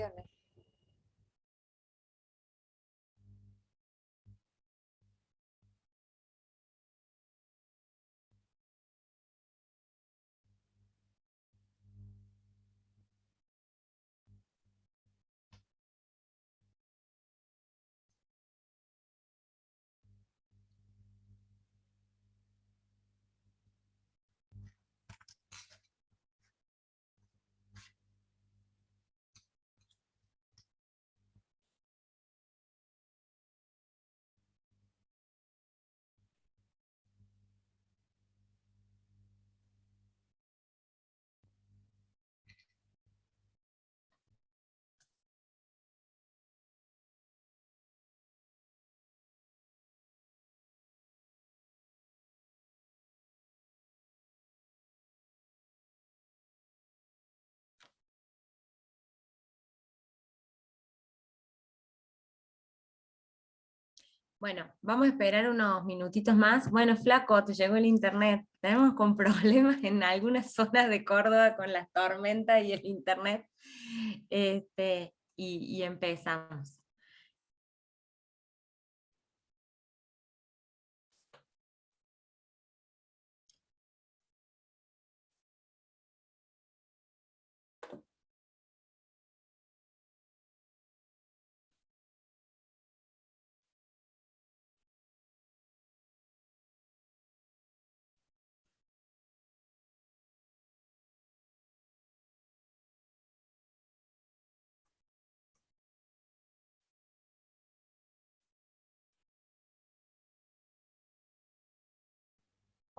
vacaciones. Bueno, vamos a esperar unos minutitos más. Bueno, Flaco, te llegó el internet. Tenemos con problemas en algunas zonas de Córdoba con las tormentas y el internet. Y empezamos.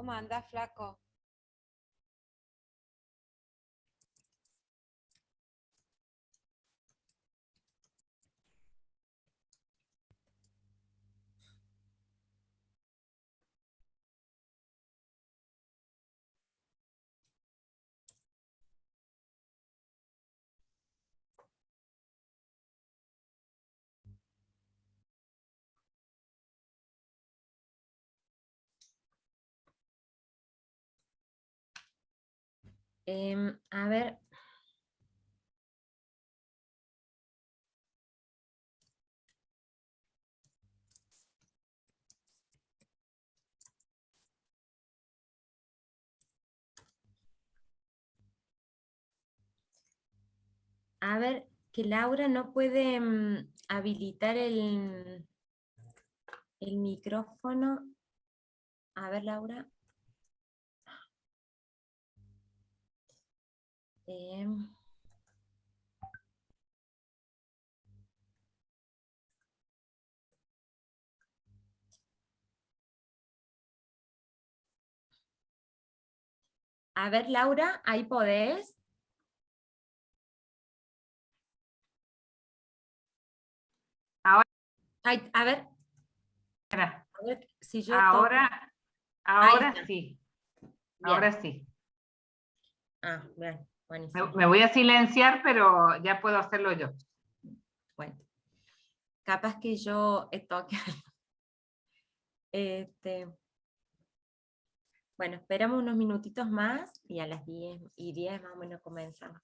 ¿Cómo andás, flaco? A ver, que Laura no puede habilitar el micrófono. A ver, Laura. Em, a ver, Laura, ahí podés. Ahora, Ay, a ver si yo toco. ahora, Ahí ahora está. sí, Bien. ahora sí. Ah, bien, Me, buenísimo. me voy a silenciar, pero ya puedo hacerlo yo. Bueno, capaz que yo toque. Este, bueno, esperamos unos minutitos más y a las 10:10 más o menos comenzamos.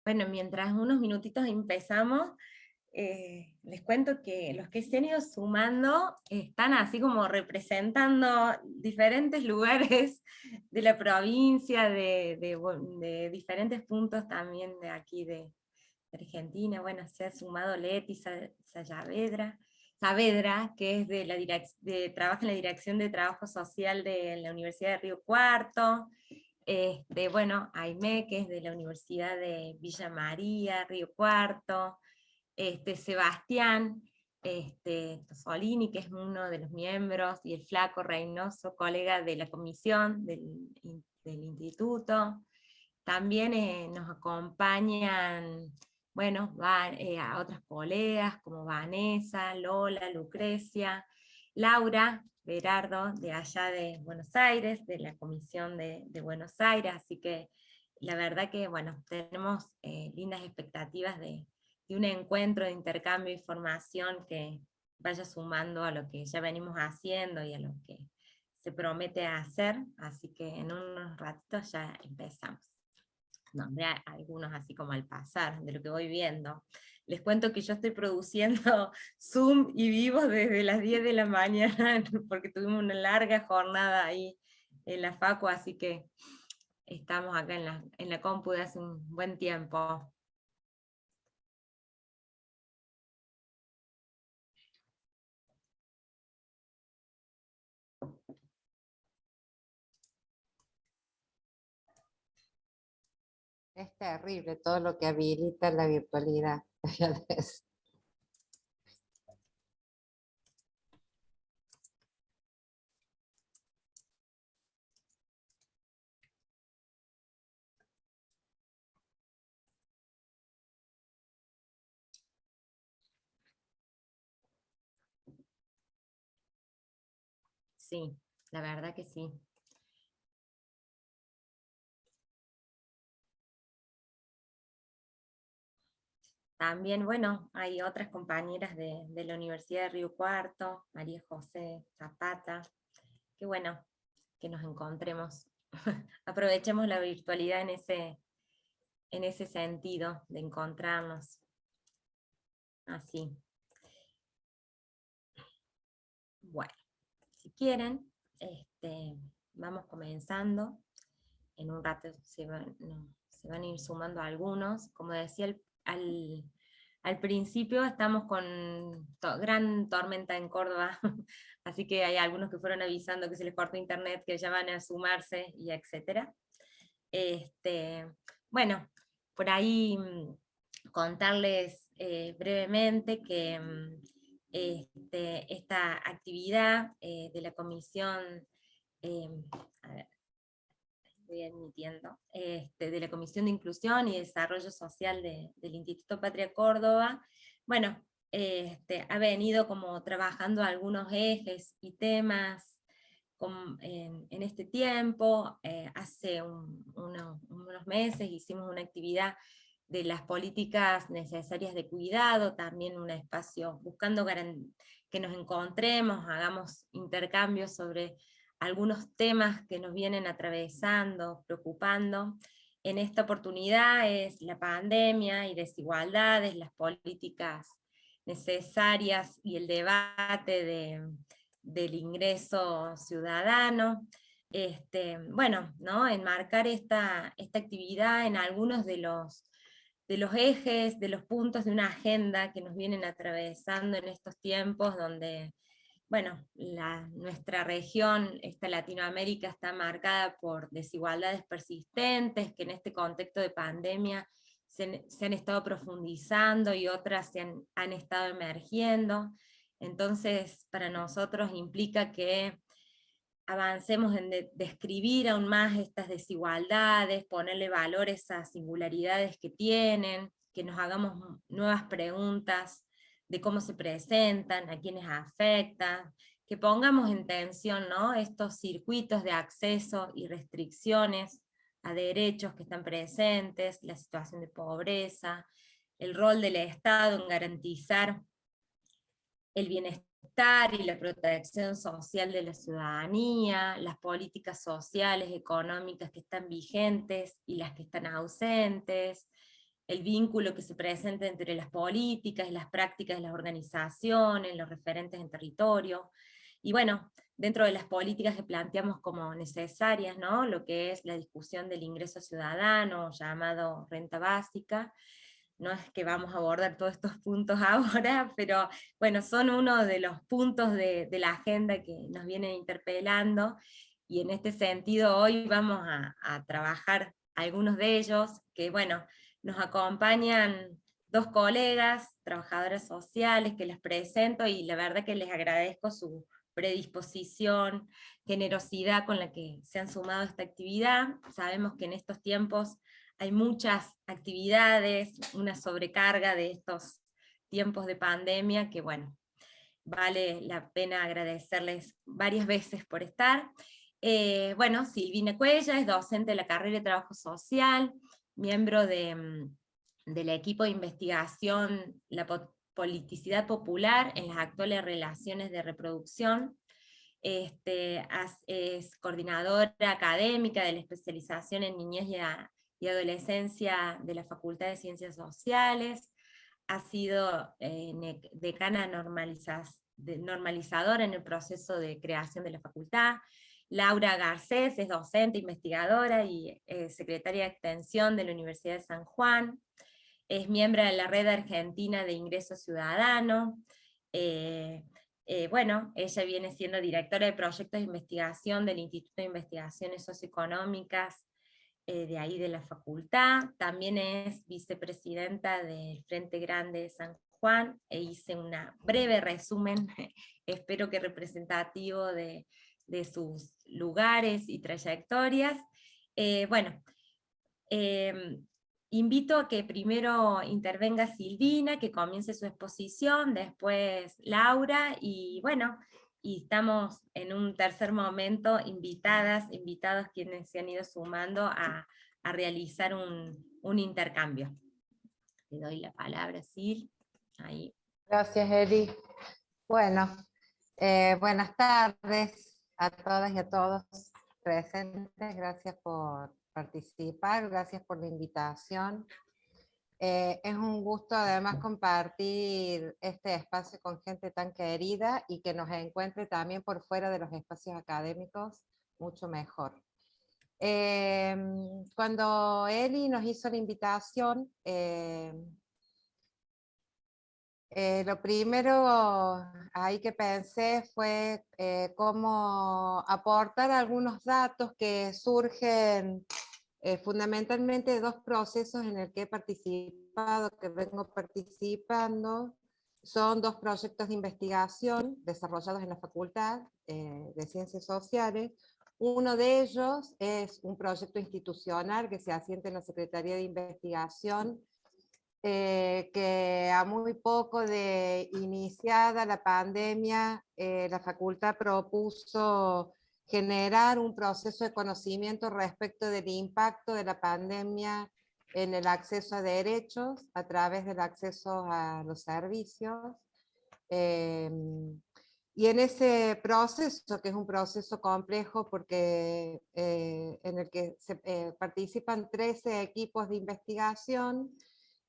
Bueno, mientras unos minutitos empezamos, les cuento que los que se han ido sumando están así como representando diferentes lugares de la provincia, de diferentes puntos también de aquí de Argentina. Bueno, se ha sumado Leti Saavedra, que es trabaja en la Dirección de Trabajo Social de la Universidad de Río Cuarto. Bueno, Aimé, que es de la Universidad de Villa María, Río Cuarto. Sebastián Tosolini, que es uno de los miembros, y el Flaco Reynoso, colega de la comisión del instituto. También nos acompañan, bueno, a otras colegas como Vanessa, Lola, Lucrecia, Laura, Berardo, de allá de Buenos Aires, de la comisión de Buenos Aires, así que la verdad que, bueno, tenemos lindas expectativas de un encuentro de intercambio de información que vaya sumando a lo que ya venimos haciendo y a lo que se promete hacer, así que en unos ratitos ya empezamos. Nombré algunos así como al pasar, de lo que voy viendo. Les cuento que yo estoy produciendo Zoom y vivo desde las 10 de la mañana, porque tuvimos una larga jornada ahí en la facu, así que estamos acá en la compu de hace un buen tiempo. Es terrible todo lo que habilita la virtualidad. Sí, la verdad que sí. También, bueno, hay otras compañeras de la Universidad de Río Cuarto, María José Zapata. Qué bueno que nos encontremos. Aprovechemos la virtualidad en ese sentido de encontrarnos. Así. Bueno, si quieren, vamos comenzando. En un rato se van a ir sumando algunos. Como decía al principio, estamos con gran tormenta en Córdoba, así que hay algunos que fueron avisando que se les cortó internet, que ya van a sumarse, y etcétera. Bueno, por ahí contarles brevemente que esta actividad de la comisión, a ver, voy admitiendo, de la Comisión de Inclusión y Desarrollo Social del Instituto Patria Córdoba, bueno, ha venido como trabajando algunos ejes y temas en este tiempo. Hace unos meses hicimos una actividad de las políticas necesarias de cuidado, también un espacio buscando que nos encontremos, hagamos intercambios sobre algunos temas que nos vienen atravesando, preocupando. En esta oportunidad es la pandemia y desigualdades, las políticas necesarias y el debate del ingreso ciudadano. Bueno, ¿no? Enmarcar esta actividad en algunos de los ejes, de los puntos de una agenda que nos vienen atravesando en estos tiempos donde, bueno, nuestra región, Latinoamérica, está marcada por desigualdades persistentes, que en este contexto de pandemia se han estado profundizando y otras han estado emergiendo. Entonces, para nosotros implica que avancemos en describir aún más estas desigualdades, ponerle valor a esas singularidades que tienen, que nos hagamos nuevas preguntas de cómo se presentan, a quiénes afectan, que pongamos en tensión, ¿no?, estos circuitos de acceso y restricciones a derechos que están presentes, la situación de pobreza, el rol del Estado en garantizar el bienestar y la protección social de la ciudadanía, las políticas sociales, económicas que están vigentes y las que están ausentes, el vínculo que se presenta entre las políticas y las prácticas de las organizaciones, los referentes en territorio, y bueno, dentro de las políticas que planteamos como necesarias, ¿no? Lo que es la discusión del ingreso ciudadano, llamado renta básica. No es que vamos a abordar todos estos puntos ahora, pero bueno, son uno de los puntos de la agenda que nos vienen interpelando, y en este sentido hoy vamos a trabajar algunos de ellos, que bueno, nos acompañan dos colegas, trabajadoras sociales, que les presento, y la verdad que les agradezco su predisposición, generosidad con la que se han sumado a esta actividad. Sabemos que en estos tiempos hay muchas actividades, una sobrecarga de estos tiempos de pandemia, que bueno, vale la pena agradecerles varias veces por estar. Bueno, Silvina Cuella es docente de la carrera de Trabajo Social, miembro del equipo de investigación La politicidad popular en las actuales relaciones de reproducción. Es coordinadora académica de la especialización en niñez y adolescencia de la Facultad de Ciencias Sociales, ha sido decana normalizadora en el proceso de creación de la facultad. Laura Garcés es docente, investigadora y secretaria de Extensión de la Universidad de San Juan. Es miembro de la Red Argentina de Ingreso Ciudadano. Bueno, ella viene siendo directora de proyectos de investigación del Instituto de Investigaciones Socioeconómicas de ahí de la facultad. También es vicepresidenta del Frente Grande de San Juan, e hice un breve resumen, espero que representativo de sus lugares y trayectorias. Bueno, invito a que primero intervenga Silvina, que comience su exposición, después Laura, y bueno, y estamos en un tercer momento invitados quienes se han ido sumando a realizar un intercambio. Le doy la palabra, Sil. Ahí. Gracias, Eli. Bueno, buenas tardes a todas y a todos presentes. Gracias por participar, gracias por la invitación. Es un gusto además compartir este espacio con gente tan querida y que nos encuentre también por fuera de los espacios académicos, mucho mejor. Cuando Eli nos hizo la invitación, lo primero ahí que pensé fue cómo aportar algunos datos que surgen fundamentalmente de dos procesos en el que he participado, que vengo participando. Son dos proyectos de investigación desarrollados en la Facultad de Ciencias Sociales. Uno de ellos es un proyecto institucional que se asienta en la Secretaría de Investigación, que a muy poco de iniciada la pandemia, la facultad propuso generar un proceso de conocimiento respecto del impacto de la pandemia en el acceso a derechos, a través del acceso a los servicios. Y en ese proceso, que es un proceso complejo porque en el que participan 13 equipos de investigación,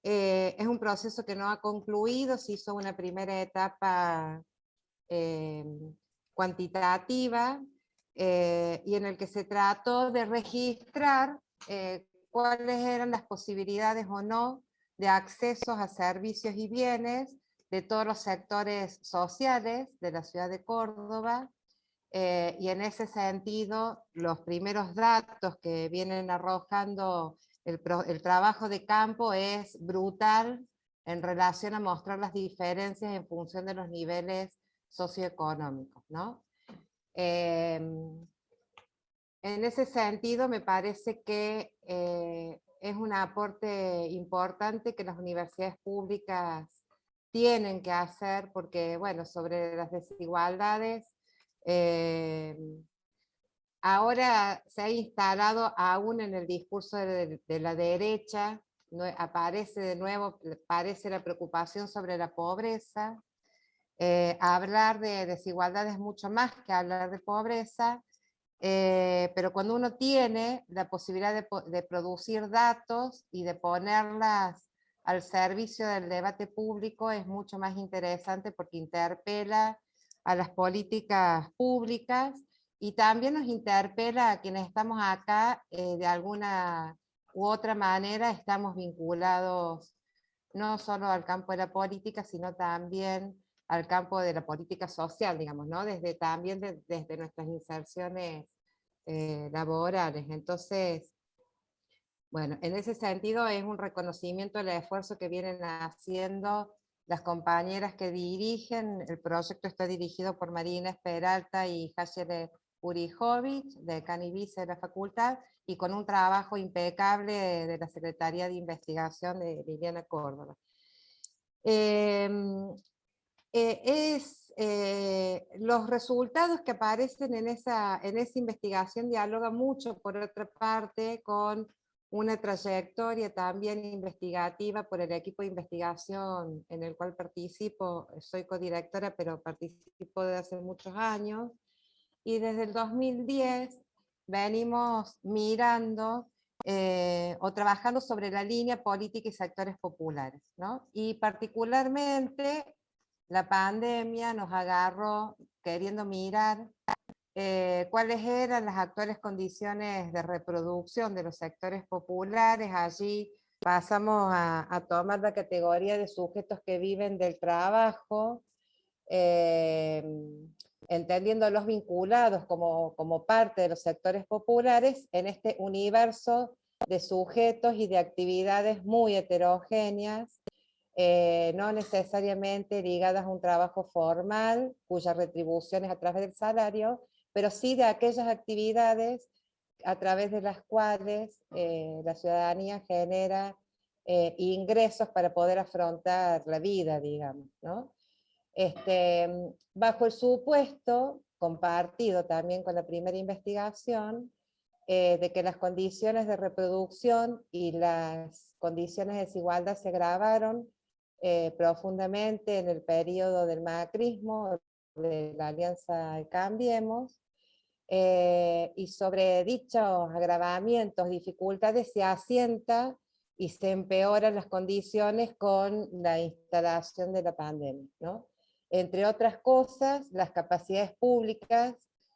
es un proceso que no ha concluido, se hizo una primera etapa cuantitativa, y en el que se trató de registrar cuáles eran las posibilidades o no de accesos a servicios y bienes de todos los sectores sociales de la ciudad de Córdoba, y en ese sentido los primeros datos que vienen arrojando el trabajo de campo es brutal en relación a mostrar las diferencias en función de los niveles socioeconómicos, ¿no? En ese sentido me parece que es un aporte importante que las universidades públicas tienen que hacer, porque bueno, sobre las desigualdades, ahora se ha instalado aún en el discurso de la derecha, aparece de nuevo, aparece la preocupación sobre la pobreza. Hablar de desigualdad es mucho más que hablar de pobreza, pero cuando uno tiene la posibilidad de producir datos y de ponerlas al servicio del debate público es mucho más interesante porque interpela a las políticas públicas y también nos interpela a quienes estamos acá de alguna u otra manera estamos vinculados no solo al campo de la política, sino también al campo de la política social, digamos, ¿no? También desde nuestras inserciones laborales. Entonces, bueno, en ese sentido es un reconocimiento del esfuerzo que vienen haciendo las compañeras que dirigen. El proyecto está dirigido por Marina Peralta y Jaciel Urijovic, de Canivice de la facultad, y con un trabajo impecable de la Secretaría de Investigación de Liliana Córdoba. Los resultados que aparecen en esa investigación dialogan mucho, por otra parte, con una trayectoria también investigativa por el equipo de investigación en el cual participo. Soy codirectora, pero participo desde hace muchos años, y desde el 2010 venimos mirando o trabajando sobre la línea política y sectores populares, ¿no? Y particularmente la pandemia nos agarró queriendo mirar cuáles eran las actuales condiciones de reproducción de los sectores populares. Allí pasamos a tomar la categoría de sujetos que viven del trabajo, entendiendo los vinculados como parte de los sectores populares en este universo de sujetos y de actividades muy heterogéneas, no necesariamente ligadas a un trabajo formal, cuya retribución es a través del salario, pero sí de aquellas actividades a través de las cuales la ciudadanía genera ingresos para poder afrontar la vida, digamos, ¿no? Bajo el supuesto, compartido también con la primera investigación, de que las condiciones de reproducción y las condiciones de desigualdad se agravaron profundamente en el periodo del macrismo, de la Alianza Cambiemos, y sobre dichos agravamientos, dificultades, se asienta y se empeoran las condiciones con la instalación de la pandemia, ¿no? Entre otras cosas, las capacidades públicas,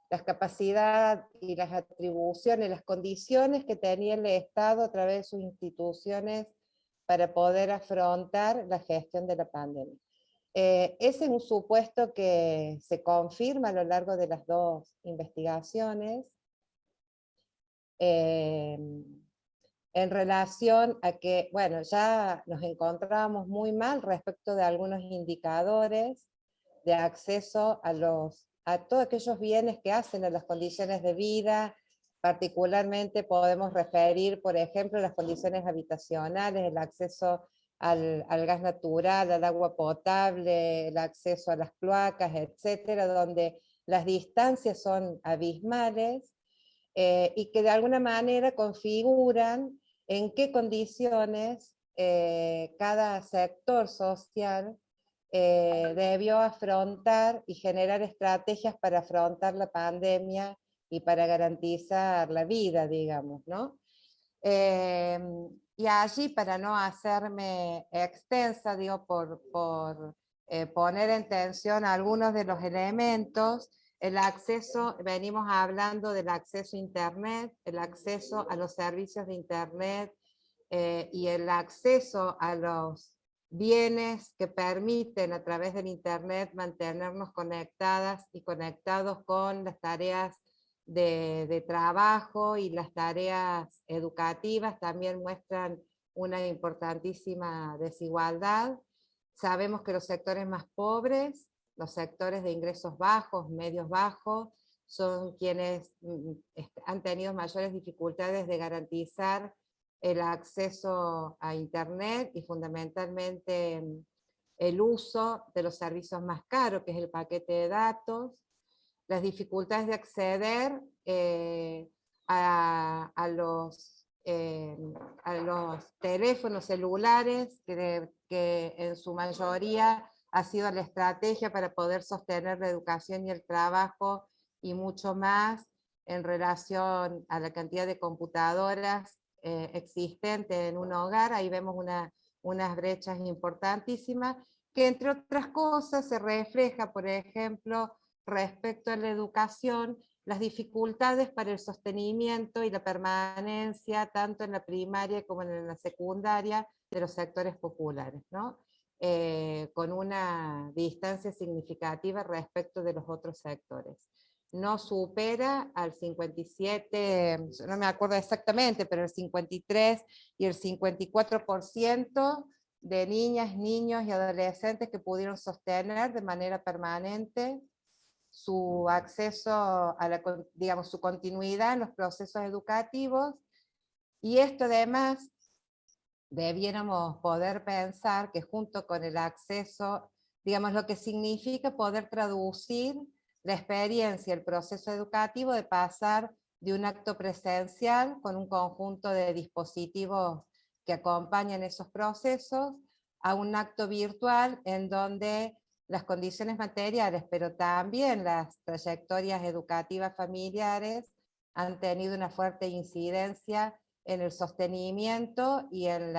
las capacidades y las atribuciones, las condiciones que tenía el Estado a través de sus instituciones para poder afrontar la gestión de la pandemia. Ese es un supuesto que se confirma a lo largo de las dos investigaciones, en relación a que, bueno, ya nos encontrábamos muy mal respecto de algunos indicadores de acceso a todos aquellos bienes que hacen a las condiciones de vida. Particularmente podemos referir, por ejemplo, las condiciones habitacionales, el acceso al gas natural, al agua potable, el acceso a las cloacas, etcétera, donde las distancias son abismales, y que de alguna manera configuran en qué condiciones cada sector social debió afrontar y generar estrategias para afrontar la pandemia y para garantizar la vida, digamos, ¿no? Y allí, para no hacerme extensa, digo, por poner en tensión algunos de los elementos, el acceso, venimos hablando del acceso a Internet, el acceso a los servicios de Internet, y el acceso a los bienes que permiten a través del Internet mantenernos conectadas y conectados con las tareas de trabajo, y las tareas educativas también muestran una importantísima desigualdad. Sabemos que los sectores más pobres, los sectores de ingresos bajos, medios bajos, son quienes han tenido mayores dificultades de garantizar el acceso a Internet y fundamentalmente el uso de los servicios más caros, que es el paquete de datos, las dificultades de acceder a los teléfonos celulares, que en su mayoría ha sido la estrategia para poder sostener la educación y el trabajo, y mucho más en relación a la cantidad de computadoras existentes en un hogar. Ahí vemos unas brechas importantísimas, que entre otras cosas se refleja, por ejemplo, respecto a la educación, las dificultades para el sostenimiento y la permanencia, tanto en la primaria como en la secundaria, de los sectores populares, ¿no? Con una distancia significativa respecto de los otros sectores. No supera al 57, no me acuerdo exactamente, pero el 53 y el 54% de niñas, niños y adolescentes que pudieron sostener de manera permanente su acceso a la, digamos, su continuidad en los procesos educativos, y esto además debiéramos poder pensar que junto con el acceso, digamos, lo que significa poder traducir la experiencia, el proceso educativo de pasar de un acto presencial con un conjunto de dispositivos que acompañan esos procesos, a un acto virtual en donde las condiciones materiales, pero también las trayectorias educativas familiares han tenido una fuerte incidencia en el sostenimiento y en,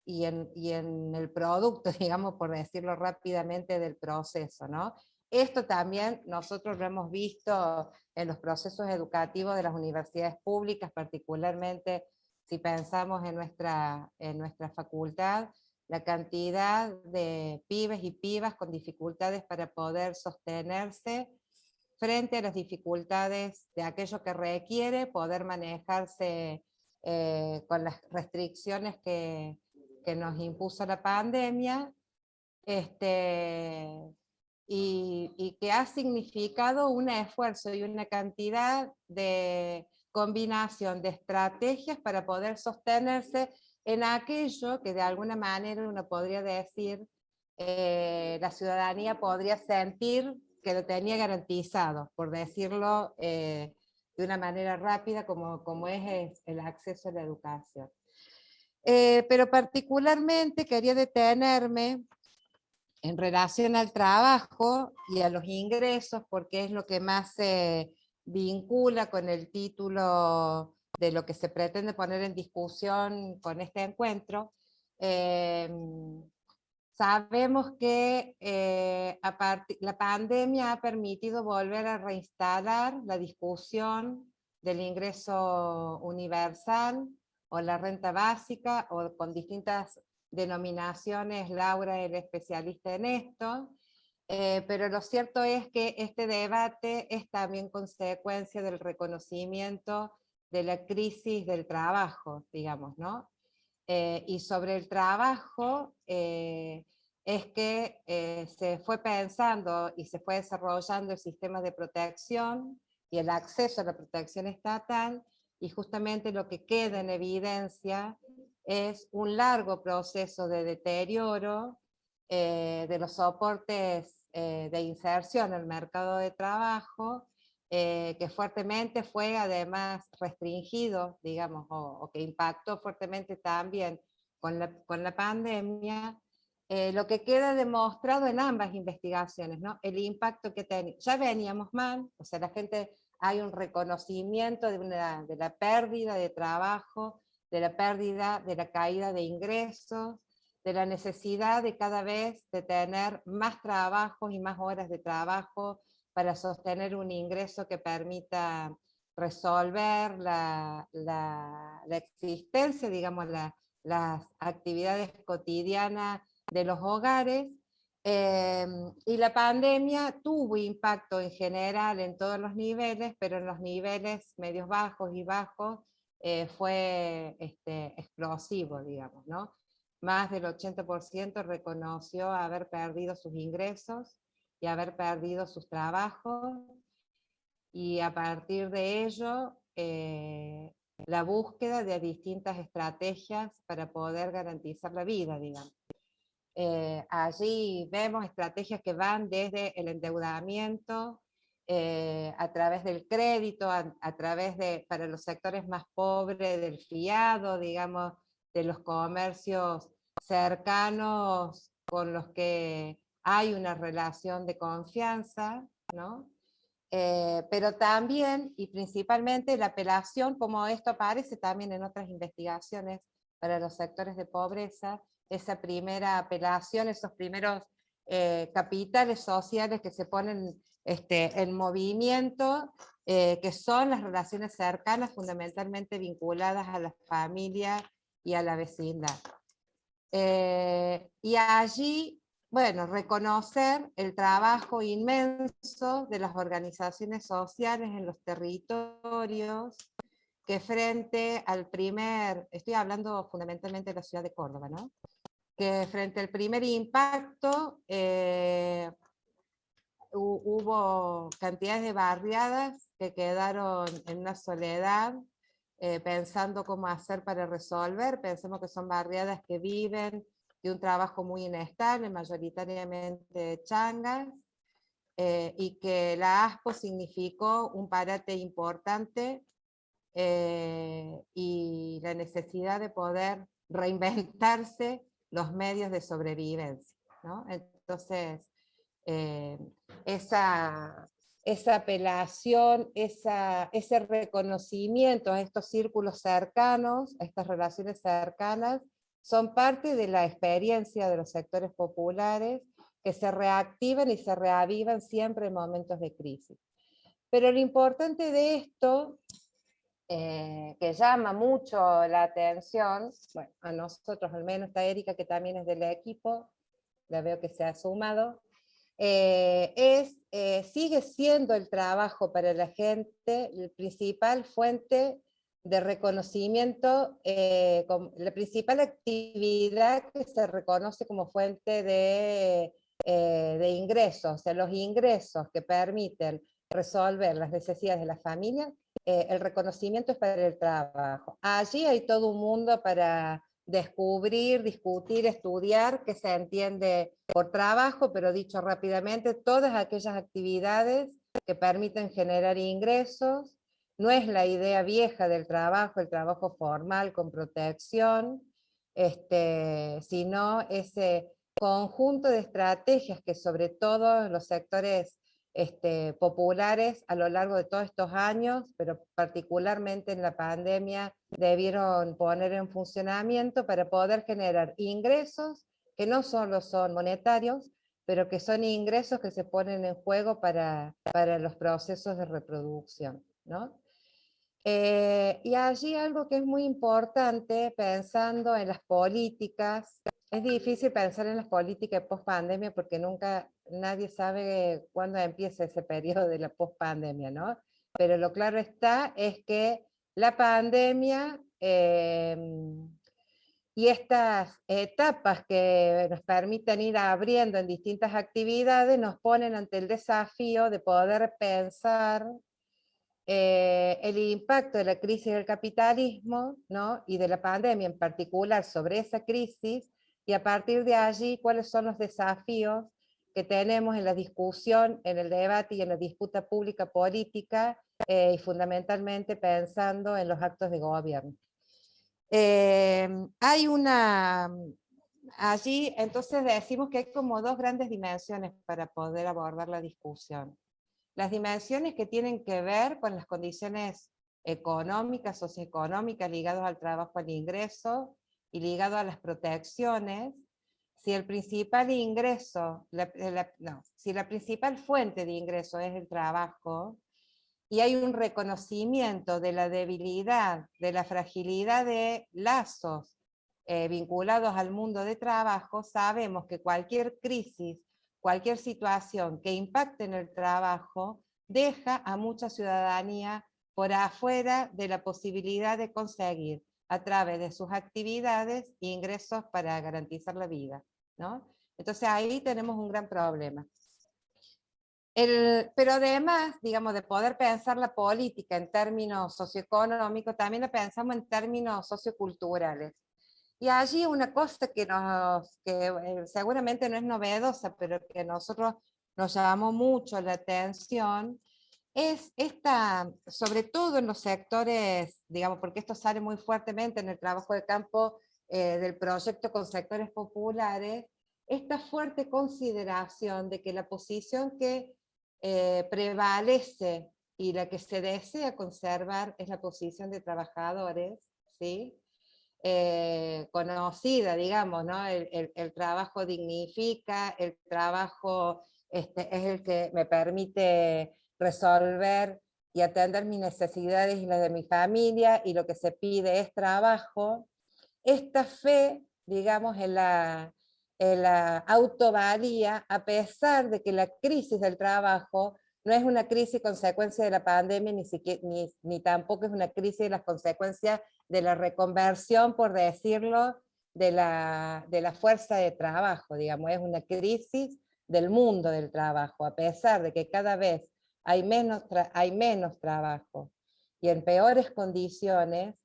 y en el producto, digamos, por decirlo rápidamente, del proceso, ¿no? Esto también nosotros lo hemos visto en los procesos educativos de las universidades públicas, particularmente si pensamos en nuestra facultad, la cantidad de pibes y pibas con dificultades para poder sostenerse frente a las dificultades de aquello que requiere poder manejarse con las restricciones que nos impuso la pandemia, y que ha significado un esfuerzo y una cantidad de combinación de estrategias para poder sostenerse en aquello que de alguna manera uno podría decir la ciudadanía podría sentir que lo tenía garantizado, por decirlo de una manera rápida, como es el acceso a la educación. Pero particularmente quería detenerme en relación al trabajo y a los ingresos, porque es lo que más se vincula con el título de lo que se pretende poner en discusión con este encuentro. Sabemos que la pandemia ha permitido volver a reinstalar la discusión del ingreso universal o la renta básica, o con distintas denominaciones. Laura es especialista en esto, pero lo cierto es que este debate es también consecuencia del reconocimiento de la crisis del trabajo, digamos, ¿no? Y sobre el trabajo es que se fue pensando y se fue desarrollando el sistema de protección y el acceso a la protección estatal, y justamente lo que queda en evidencia es un largo proceso de deterioro de los soportes de inserción en el mercado de trabajo, que fuertemente fue además restringido, digamos, o que impactó fuertemente también con la pandemia, lo que queda demostrado en ambas investigaciones, ¿no? El impacto que tenía. Ya veníamos mal, o sea, la gente, hay un reconocimiento de la pérdida de trabajo, de la pérdida, de la caída de ingresos, de la necesidad de cada vez de tener más trabajos y más horas de trabajo para sostener un ingreso que permita resolver la existencia, digamos, las actividades cotidianas de los hogares. Y la pandemia tuvo impacto en general en todos los niveles, pero en los niveles medios bajos y bajos fue explosivo, digamos, ¿no? Más del 80% reconoció haber perdido sus ingresos y haber perdido sus trabajos, y a partir de ello la búsqueda de distintas estrategias para poder garantizar la vida, digamos. Allí vemos estrategias que van desde el endeudamiento, a través del crédito, a través de, para los sectores más pobres, del fiado, digamos, de los comercios cercanos con los que hay una relación de confianza, ¿no? Pero también y principalmente la apelación, como esto aparece también en otras investigaciones para los sectores de pobreza, esa primera apelación, esos primeros capitales sociales que se ponen en movimiento, que son las relaciones cercanas, fundamentalmente vinculadas a la familia y a la vecindad. Y allí, bueno, reconocer el trabajo inmenso de las organizaciones sociales en los territorios, que frente al estoy hablando fundamentalmente de la ciudad de Córdoba, ¿no? Que frente al primer impacto hubo cantidades de barriadas que quedaron en una soledad, pensando cómo hacer para resolver. Pensemos que son barriadas que viven de un trabajo muy inestable, mayoritariamente changas, y que la ASPO significó un parate importante, y la necesidad de poder reinventarse los medios de sobrevivencia, ¿no? Entonces, esa apelación, ese reconocimiento a estos círculos cercanos, a estas relaciones cercanas, son parte de la experiencia de los sectores populares que se reactivan y se reavivan siempre en momentos de crisis. Pero lo importante de esto, que llama mucho la atención, bueno, a nosotros al menos, está Erika, que también es del equipo, la veo que se ha sumado, sigue siendo el trabajo para la gente la principal fuente de reconocimiento, la principal actividad que se reconoce como fuente de ingresos, o sea, los ingresos que permiten resolver las necesidades de la familia. El reconocimiento es para el trabajo. Allí hay todo un mundo para descubrir, discutir, estudiar, que se entiende por trabajo, pero dicho rápidamente, todas aquellas actividades que permiten generar ingresos. No es la idea vieja del trabajo, el trabajo formal con protección, sino ese conjunto de estrategias que sobre todo los sectores populares a lo largo de todos estos años, pero particularmente en la pandemia, debieron poner en funcionamiento para poder generar ingresos que no solo son monetarios, pero que son ingresos que se ponen en juego para los procesos de reproducción, ¿no? Y allí algo que es muy importante, pensando en las políticas, es difícil pensar en las políticas post-pandemia porque nunca nadie sabe cuándo empieza ese periodo de la post-pandemia, ¿no? Pero lo claro está es que la pandemia y estas etapas que nos permiten ir abriendo en distintas actividades nos ponen ante el desafío de poder pensar el impacto de la crisis del capitalismo, ¿no? Y de la pandemia en particular sobre esa crisis, y a partir de allí cuáles son los desafíos que tenemos en la discusión, en el debate y en la disputa pública política, y fundamentalmente pensando en los actos de gobierno. Allí entonces decimos que hay como dos grandes dimensiones para poder abordar la discusión. Las dimensiones que tienen que ver con las condiciones económicas, socioeconómicas, ligadas al trabajo, al ingreso, y ligado a las protecciones. Si el principal ingreso, si la principal fuente de ingreso es el trabajo, y hay un reconocimiento de la debilidad, de la fragilidad de lazos vinculados al mundo de trabajo, sabemos que cualquier crisis, cualquier situación que impacte en el trabajo, deja a mucha ciudadanía por afuera de la posibilidad de conseguir, a través de sus actividades, ingresos para garantizar la vida, ¿no? Entonces ahí tenemos un gran problema. Pero además, digamos, de poder pensar la política en términos socioeconómicos, también la pensamos en términos socioculturales. Y allí una cosa que seguramente no es novedosa, pero que a nosotros nos llamó mucho la atención, es sobre todo en los sectores, digamos, porque esto sale muy fuertemente en el trabajo de campo del proyecto con sectores populares, esta fuerte consideración de que la posición que prevalece y la que se desea conservar es la posición de trabajadores, ¿sí? conocida, digamos, ¿no? El trabajo dignifica, el trabajo es el que me permite resolver y atender mis necesidades y las de mi familia, y lo que se pide es trabajo. Esta fe, digamos, en la autovalía, a pesar de que la crisis del trabajo no es una crisis consecuencia de la pandemia, ni tampoco es una crisis de las consecuencias de la reconversión, por decirlo, de la fuerza de trabajo, digamos, es una crisis del mundo del trabajo, a pesar de que cada vez hay menos trabajo y en peores condiciones,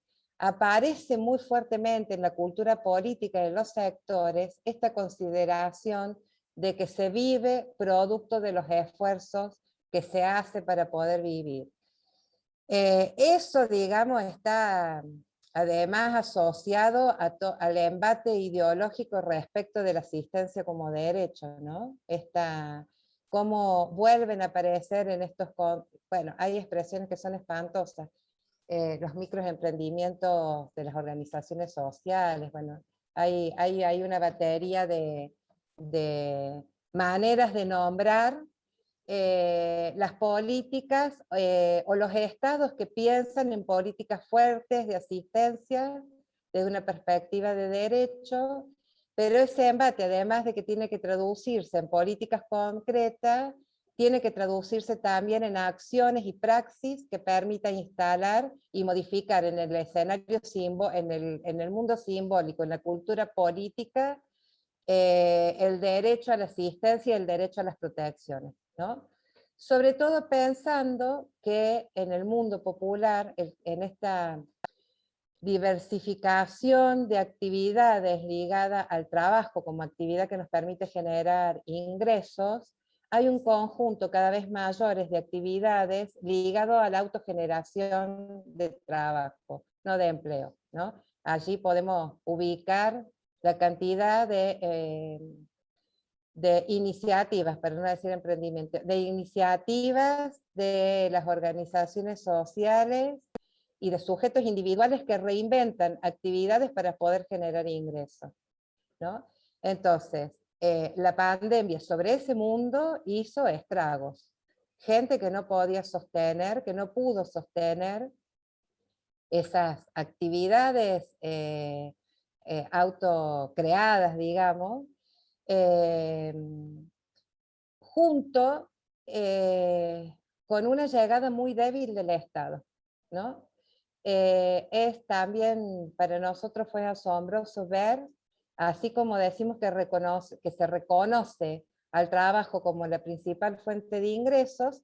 aparece muy fuertemente en la cultura política de los sectores esta consideración de que se vive producto de los esfuerzos que se hace para poder vivir. Eso, digamos, está además asociado al embate ideológico respecto de la asistencia como derecho, ¿no? Cómo vuelven a aparecer en estos... Bueno, hay expresiones que son espantosas. Los microemprendimientos de las organizaciones sociales, bueno, hay una batería de maneras de nombrar las políticas o los estados que piensan en políticas fuertes de asistencia desde una perspectiva de derecho, pero ese embate, además de que tiene que traducirse en políticas concretas, tiene que traducirse también en acciones y praxis que permitan instalar y modificar en el escenario en el mundo simbólico, en la cultura política, el derecho a la asistencia y el derecho a las protecciones, ¿no? Sobre todo pensando que en el mundo popular, en esta diversificación de actividades ligada al trabajo como actividad que nos permite generar ingresos, hay un conjunto cada vez mayores de actividades ligado a la autogeneración de trabajo, no de empleo, ¿no? Allí podemos ubicar la cantidad de iniciativas, para no decir emprendimiento, de iniciativas de las organizaciones sociales y de sujetos individuales que reinventan actividades para poder generar ingresos, ¿no? Entonces, la pandemia sobre ese mundo hizo estragos. Gente que no podía sostener, que no pudo sostener esas actividades autocreadas, digamos, junto con una llegada muy débil del Estado, ¿no? También para nosotros fue asombroso ver, así como decimos que se reconoce al trabajo como la principal fuente de ingresos,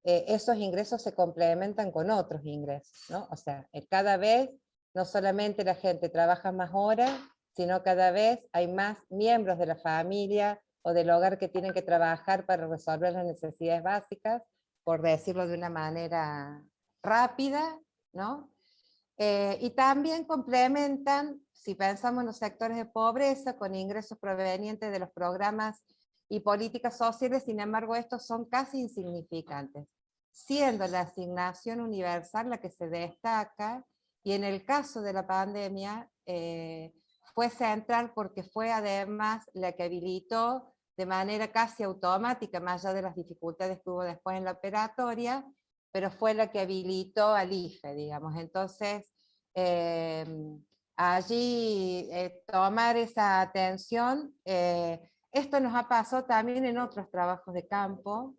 esos ingresos se complementan con otros ingresos, ¿no? O sea, cada vez no solamente la gente trabaja más horas, sino cada vez hay más miembros de la familia o del hogar que tienen que trabajar para resolver las necesidades básicas, por decirlo de una manera rápida, ¿no? Y también complementan, si pensamos en los sectores de pobreza, con ingresos provenientes de los programas y políticas sociales, sin embargo estos son casi insignificantes, siendo la asignación universal la que se destaca, y en el caso de la pandemia fue central porque fue además la que habilitó de manera casi automática, más allá de las dificultades que hubo después en la operatoria, pero fue la que habilitó al IFE, digamos. Entonces, allí tomar esa atención, esto nos ha pasado también en otros trabajos de campo.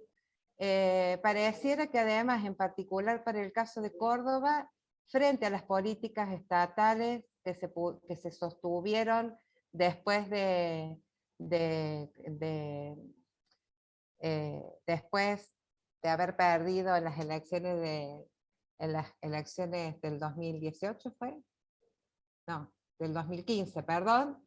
Pareciera que además, en particular para el caso de Córdoba, frente a las políticas estatales que se sostuvieron después después de haber perdido en las elecciones del 2018, ¿fue? No, del 2015, perdón.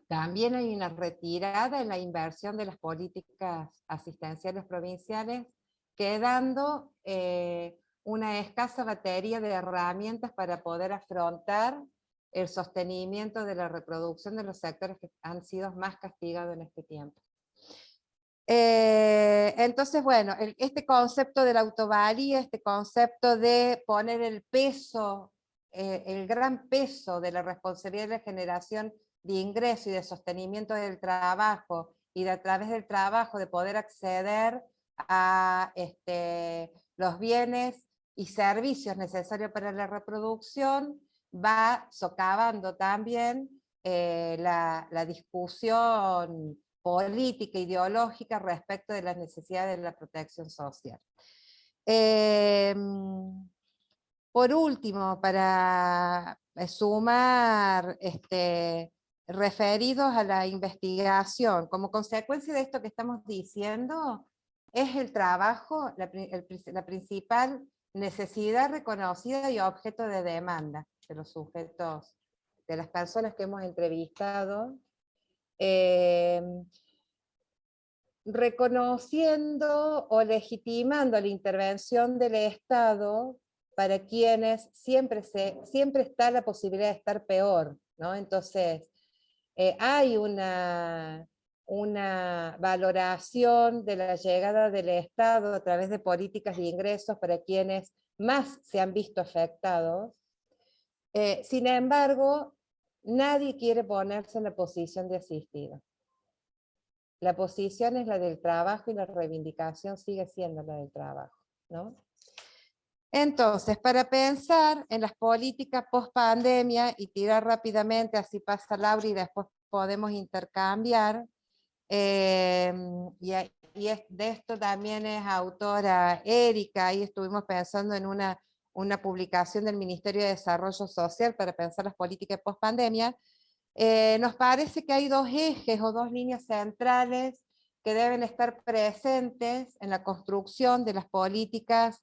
También hay una retirada en la inversión de las políticas asistenciales provinciales, quedando una escasa batería de herramientas para poder afrontar el sostenimiento de la reproducción de los sectores que han sido más castigados en este tiempo. Entonces, bueno, este concepto de la autovalía, este concepto de poner el peso el gran peso de la responsabilidad de la generación de ingreso y de sostenimiento del trabajo, y de a través del trabajo de poder acceder a los bienes y servicios necesarios para la reproducción, va socavando también la discusión política, ideológica respecto de las necesidades de la protección social. Por último, para sumar referidos a la investigación, como consecuencia de esto que estamos diciendo, es el trabajo la principal necesidad reconocida y objeto de demanda de los sujetos, de las personas que hemos entrevistado, reconociendo o legitimando la intervención del Estado para quienes siempre está la posibilidad de estar peor, ¿no? Entonces, hay una valoración de la llegada del Estado a través de políticas de ingresos para quienes más se han visto afectados. Sin embargo, nadie quiere ponerse en la posición de asistido. La posición es la del trabajo y la reivindicación sigue siendo la del trabajo, ¿no? Entonces, para pensar en las políticas post-pandemia, y tirar rápidamente, así pasa Laura y después podemos intercambiar, de esto también es autora Erika, ahí estuvimos pensando en una publicación del Ministerio de Desarrollo Social para pensar las políticas post-pandemia. Nos parece que hay dos ejes o dos líneas centrales que deben estar presentes en la construcción de las políticas,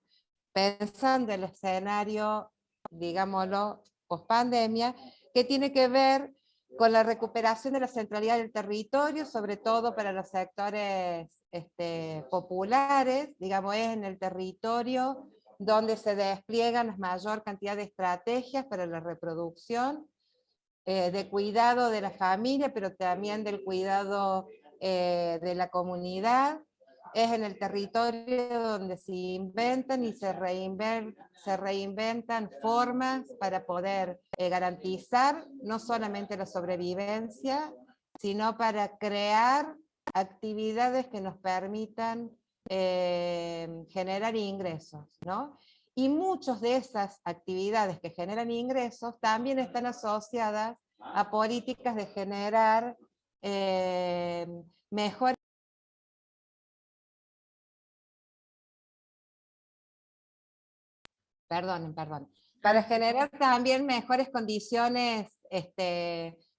pensando el escenario, digámoslo, post-pandemia, que tiene que ver con la recuperación de la centralidad del territorio, sobre todo para los sectores populares, digamos, es en el territorio donde se despliegan la mayor cantidad de estrategias para la reproducción, de cuidado de la familia, pero también del cuidado de la comunidad. Es en el territorio donde se inventan y se reinventan formas para poder garantizar no solamente la sobrevivencia, sino para crear actividades que nos permitan generar ingresos, ¿no? Y muchas de esas actividades que generan ingresos también están asociadas a políticas de generar mejores. Perdón. Para generar también mejores condiciones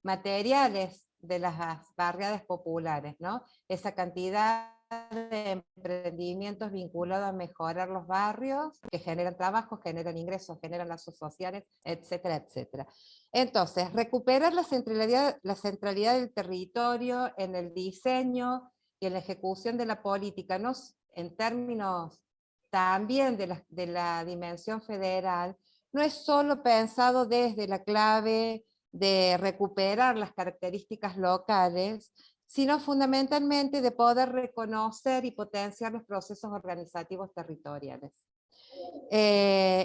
materiales de las barriadas populares, ¿no? Esa cantidad de emprendimientos vinculados a mejorar los barrios, que generan trabajo, generan ingresos, generan lazos sociales, etcétera, etcétera. Entonces, recuperar la centralidad del territorio en el diseño y en la ejecución de la política, no en términos también de la dimensión federal, no es solo pensado desde la clave de recuperar las características locales, sino fundamentalmente de poder reconocer y potenciar los procesos organizativos territoriales.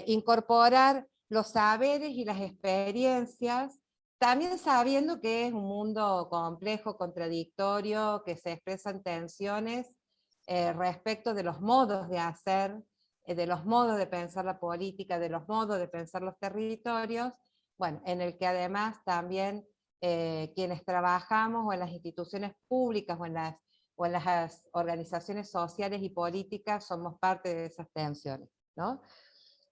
Incorporar los saberes y las experiencias, también sabiendo que es un mundo complejo, contradictorio, que se expresan tensiones respecto de los modos de hacer, de los modos de pensar la política, de los modos de pensar los territorios, bueno, en el que además también quienes trabajamos o en las instituciones públicas o en las organizaciones sociales y políticas somos parte de esas tensiones, ¿no?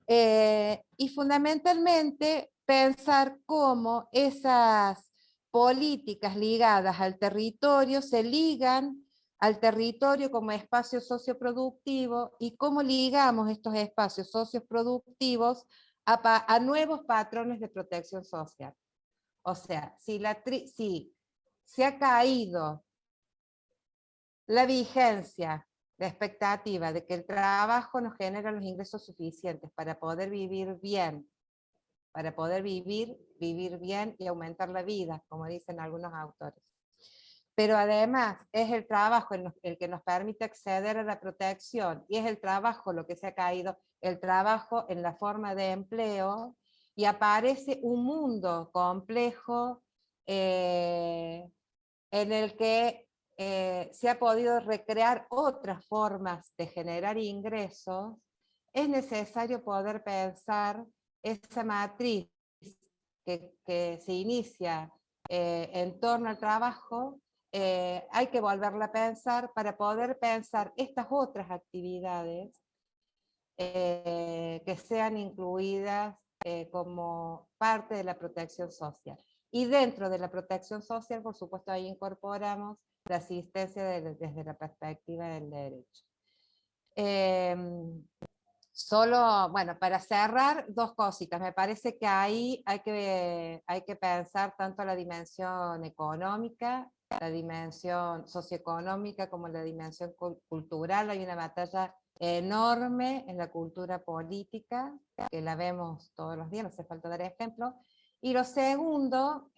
Y fundamentalmente pensar cómo esas políticas ligadas al territorio se ligan al territorio como espacio socioproductivo y cómo ligamos estos espacios socioproductivos a nuevos patrones de protección social. O sea, si se ha caído la vigencia, la expectativa de que el trabajo nos genera los ingresos suficientes para poder vivir bien, para poder vivir bien y aumentar la vida, como dicen algunos autores. Pero además es el trabajo el que nos permite acceder a la protección, y es el trabajo lo que se ha caído, el trabajo en la forma de empleo, y aparece un mundo complejo en el que se ha podido recrear otras formas de generar ingresos, es necesario poder pensar esa matriz que se inicia en torno al trabajo, hay que volverla a pensar para poder pensar estas otras actividades que sean incluidas como parte de la protección social. Y dentro de la protección social, por supuesto, ahí incorporamos la asistencia desde la perspectiva del derecho. Solo, bueno, para cerrar, dos cositas. Me parece que ahí hay que pensar tanto la dimensión económica, la dimensión socioeconómica, como la dimensión cultural. Hay una batalla enorme en la cultura política, que la vemos todos los días, no hace falta dar ejemplo. Y lo segundo,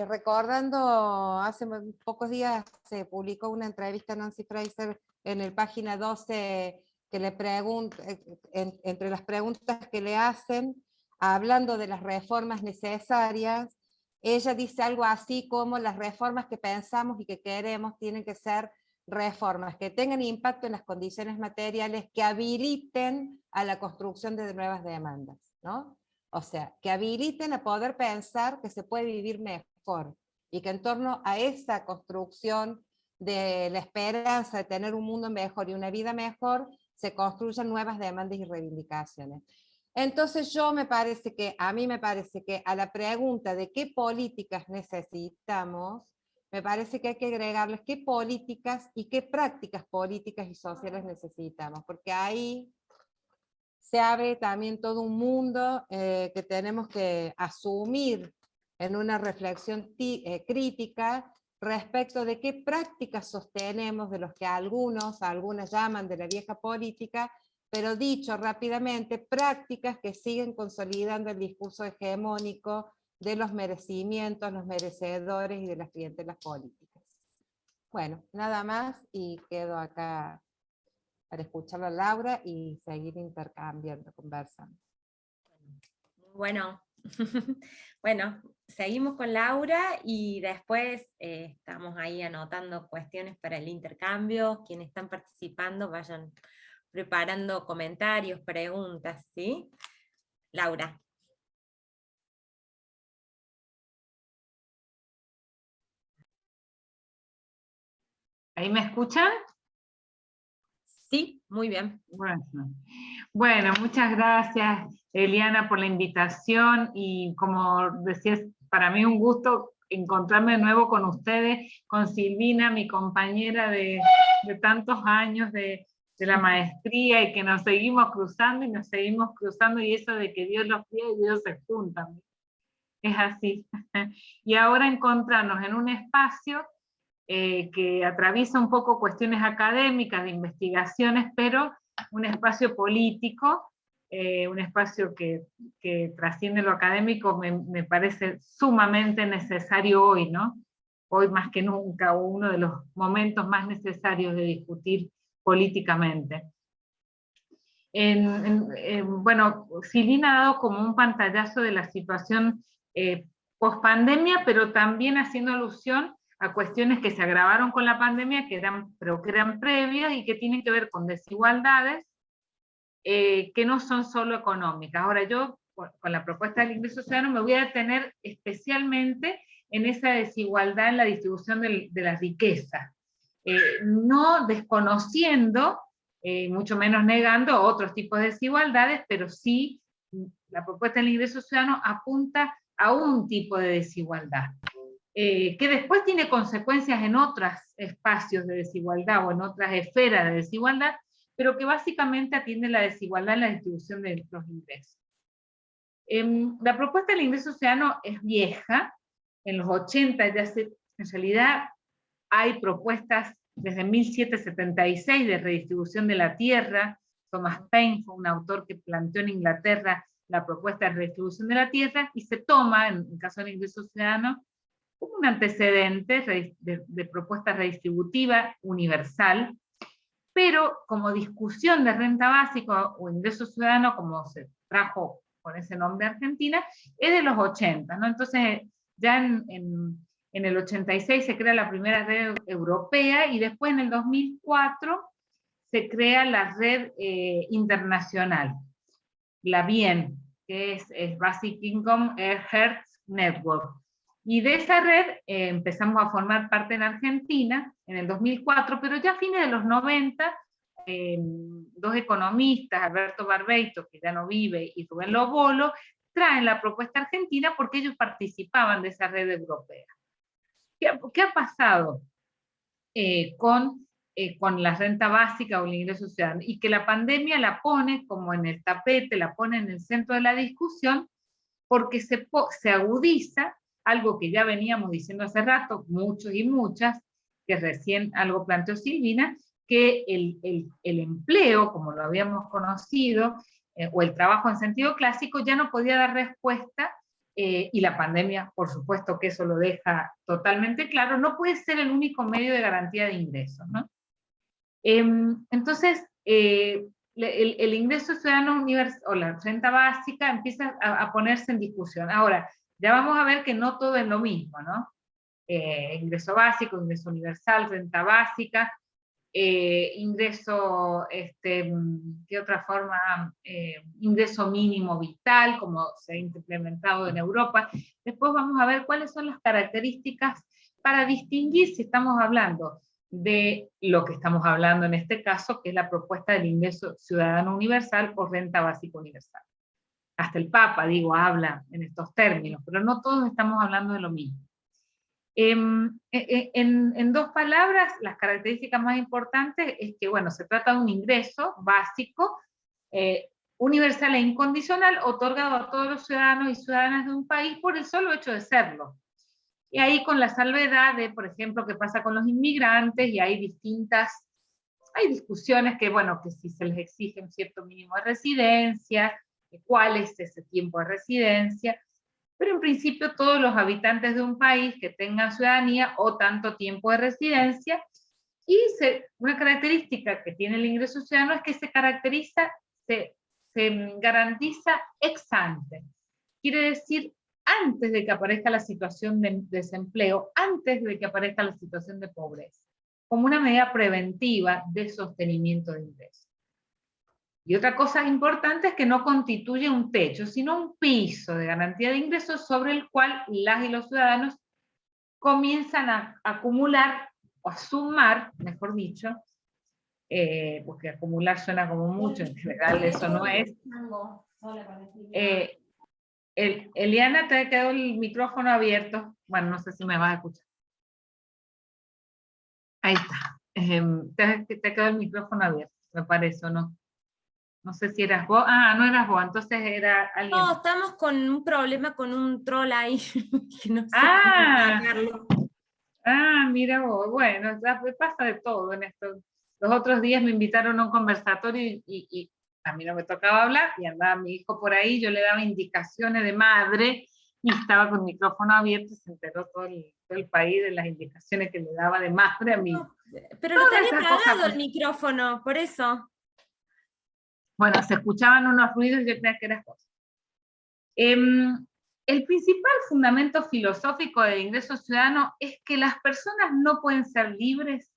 recordando, hace pocos días se publicó una entrevista a Nancy Fraser en el página 12, que le entre las preguntas que le hacen, hablando de las reformas necesarias, ella dice algo así como: las reformas que pensamos y que queremos tienen que ser reformas que tengan impacto en las condiciones materiales, que habiliten a la construcción de nuevas demandas, ¿no? O sea, que habiliten a poder pensar que se puede vivir mejor, y que en torno a esa construcción de la esperanza de tener un mundo mejor y una vida mejor, se construyan nuevas demandas y reivindicaciones. Entonces a mí me parece que a la pregunta de qué políticas necesitamos, me parece que hay que agregarles qué políticas y qué prácticas políticas y sociales necesitamos, porque ahí se abre también todo un mundo que tenemos que asumir en una reflexión crítica respecto de qué prácticas sostenemos, de los que algunas llaman de la vieja política, pero dicho rápidamente, prácticas que siguen consolidando el discurso hegemónico de los merecimientos, los merecedores y de las clientelas políticas. Bueno, nada más, y quedo acá para escuchar a Laura y seguir intercambiando, conversando. Bueno, bueno, seguimos con Laura y después estamos ahí anotando cuestiones para el intercambio. Quienes están participando vayan preparando comentarios, preguntas, ¿sí? Laura. ¿Ahí me escuchan? Sí, muy bien. Bueno, muchas gracias, Eliana, por la invitación, y como decías, para mí un gusto encontrarme de nuevo con ustedes, con Silvina, mi compañera de tantos años de la maestría, y que nos seguimos cruzando y eso de que Dios los cría y Dios se juntan. Es así. Y ahora encontrarnos en un espacio que atraviesa un poco cuestiones académicas, de investigaciones, pero un espacio político, un espacio que trasciende lo académico, me parece sumamente necesario hoy, ¿no? Hoy más que nunca, uno de los momentos más necesarios de discutir políticamente. Bueno, Silvina ha dado como un pantallazo de la situación post-pandemia, pero también haciendo alusión a cuestiones que se agravaron con la pandemia, pero que eran previas y que tienen que ver con desigualdades que no son solo económicas. Ahora yo, con la propuesta del ingreso ciudadano, me voy a detener especialmente en esa desigualdad en la distribución de la riqueza, no desconociendo, mucho menos negando otros tipos de desigualdades, pero sí la propuesta del ingreso ciudadano apunta a un tipo de desigualdad, que después tiene consecuencias en otros espacios de desigualdad o en otras esferas de desigualdad, pero que básicamente atiende la desigualdad en la distribución de los ingresos. La propuesta del ingreso ciudadano es vieja, en los 80 en realidad hay propuestas desde 1776 de redistribución de la tierra. Thomas Paine fue un autor que planteó en Inglaterra la propuesta de redistribución de la tierra, y se toma, en el caso del ingreso ciudadano, como un antecedente de propuesta redistributiva universal, pero como discusión de renta básica o ingreso ciudadano, como se trajo con ese nombre Argentina, es de los 80, ¿no? Entonces, ya en el 86 se crea la primera red europea y después en el 2004 se crea la red internacional, la BIEN, que es Basic Income Earth Network. Y de esa red empezamos a formar parte en Argentina en el 2004, pero ya a fines de los 90, dos economistas, Alberto Barbeito, que ya no vive, y Rubén Lobolo, traen la propuesta argentina porque ellos participaban de esa red europea. ¿Qué ha pasado con la renta básica o el ingreso ciudadano? Y que la pandemia la pone como en el tapete, la pone en el centro de la discusión, porque se agudiza algo que ya veníamos diciendo hace rato, muchos y muchas, que recién algo planteó Silvina, que el empleo, como lo habíamos conocido, o el trabajo en sentido clásico, ya no podía dar respuesta, y la pandemia, por supuesto que eso lo deja totalmente claro, no puede ser el único medio de garantía de ingresos, ¿no? Entonces, el ingreso ciudadano universal, o la renta básica, empieza a ponerse en discusión. Ahora, ya vamos a ver que no todo es lo mismo, ¿no? Ingreso básico, ingreso universal, renta básica, ingreso, ¿qué otra forma? Ingreso mínimo vital, como se ha implementado en Europa. Después vamos a ver cuáles son las características para distinguir si estamos hablando de lo que estamos hablando en este caso, que es la propuesta del ingreso ciudadano universal o renta básica universal. Hasta el Papa, digo, habla en estos términos, pero no todos estamos hablando de lo mismo. En dos palabras, las características más importantes es que, bueno, se trata de un ingreso básico, universal e incondicional, otorgado a todos los ciudadanos y ciudadanas de un país por el solo hecho de serlo. Y ahí con la salvedad de, por ejemplo, qué pasa con los inmigrantes, y hay discusiones que, bueno, que si se les exige un cierto mínimo de residencia, cuál es ese tiempo de residencia, pero en principio todos los habitantes de un país que tengan ciudadanía o tanto tiempo de residencia, y una característica que tiene el ingreso ciudadano es que se garantiza ex ante. Quiere decir, antes de que aparezca la situación de desempleo, antes de que aparezca la situación de pobreza, como una medida preventiva de sostenimiento de ingresos. Y otra cosa importante es que no constituye un techo, sino un piso de garantía de ingresos sobre el cual las y los ciudadanos comienzan a acumular, o a sumar, mejor dicho, porque acumular suena como mucho, en general eso no es. Eliana, te ha quedado el micrófono abierto. Bueno, no sé si me vas a escuchar. Ahí está. Te ha quedado el micrófono abierto, me parece, ¿o no? No sé si eras vos. Ah, no eras vos, entonces era alguien. No, estamos con un problema con un troll ahí. Que no sé Ah, cómo sacarlo. Mira vos, bueno, pasa de todo en esto. Los otros días me invitaron a un conversatorio y a mí no me tocaba hablar, y andaba mi hijo por ahí, yo le daba indicaciones de madre, y estaba con el micrófono abierto, y se enteró todo el país de las indicaciones que le daba de madre a mí. No, pero lo tenía apagado el micrófono, por eso. Bueno, se escuchaban unos ruidos y yo creía que era cosa. El principal fundamento filosófico del ingreso ciudadano es que las personas no pueden ser libres.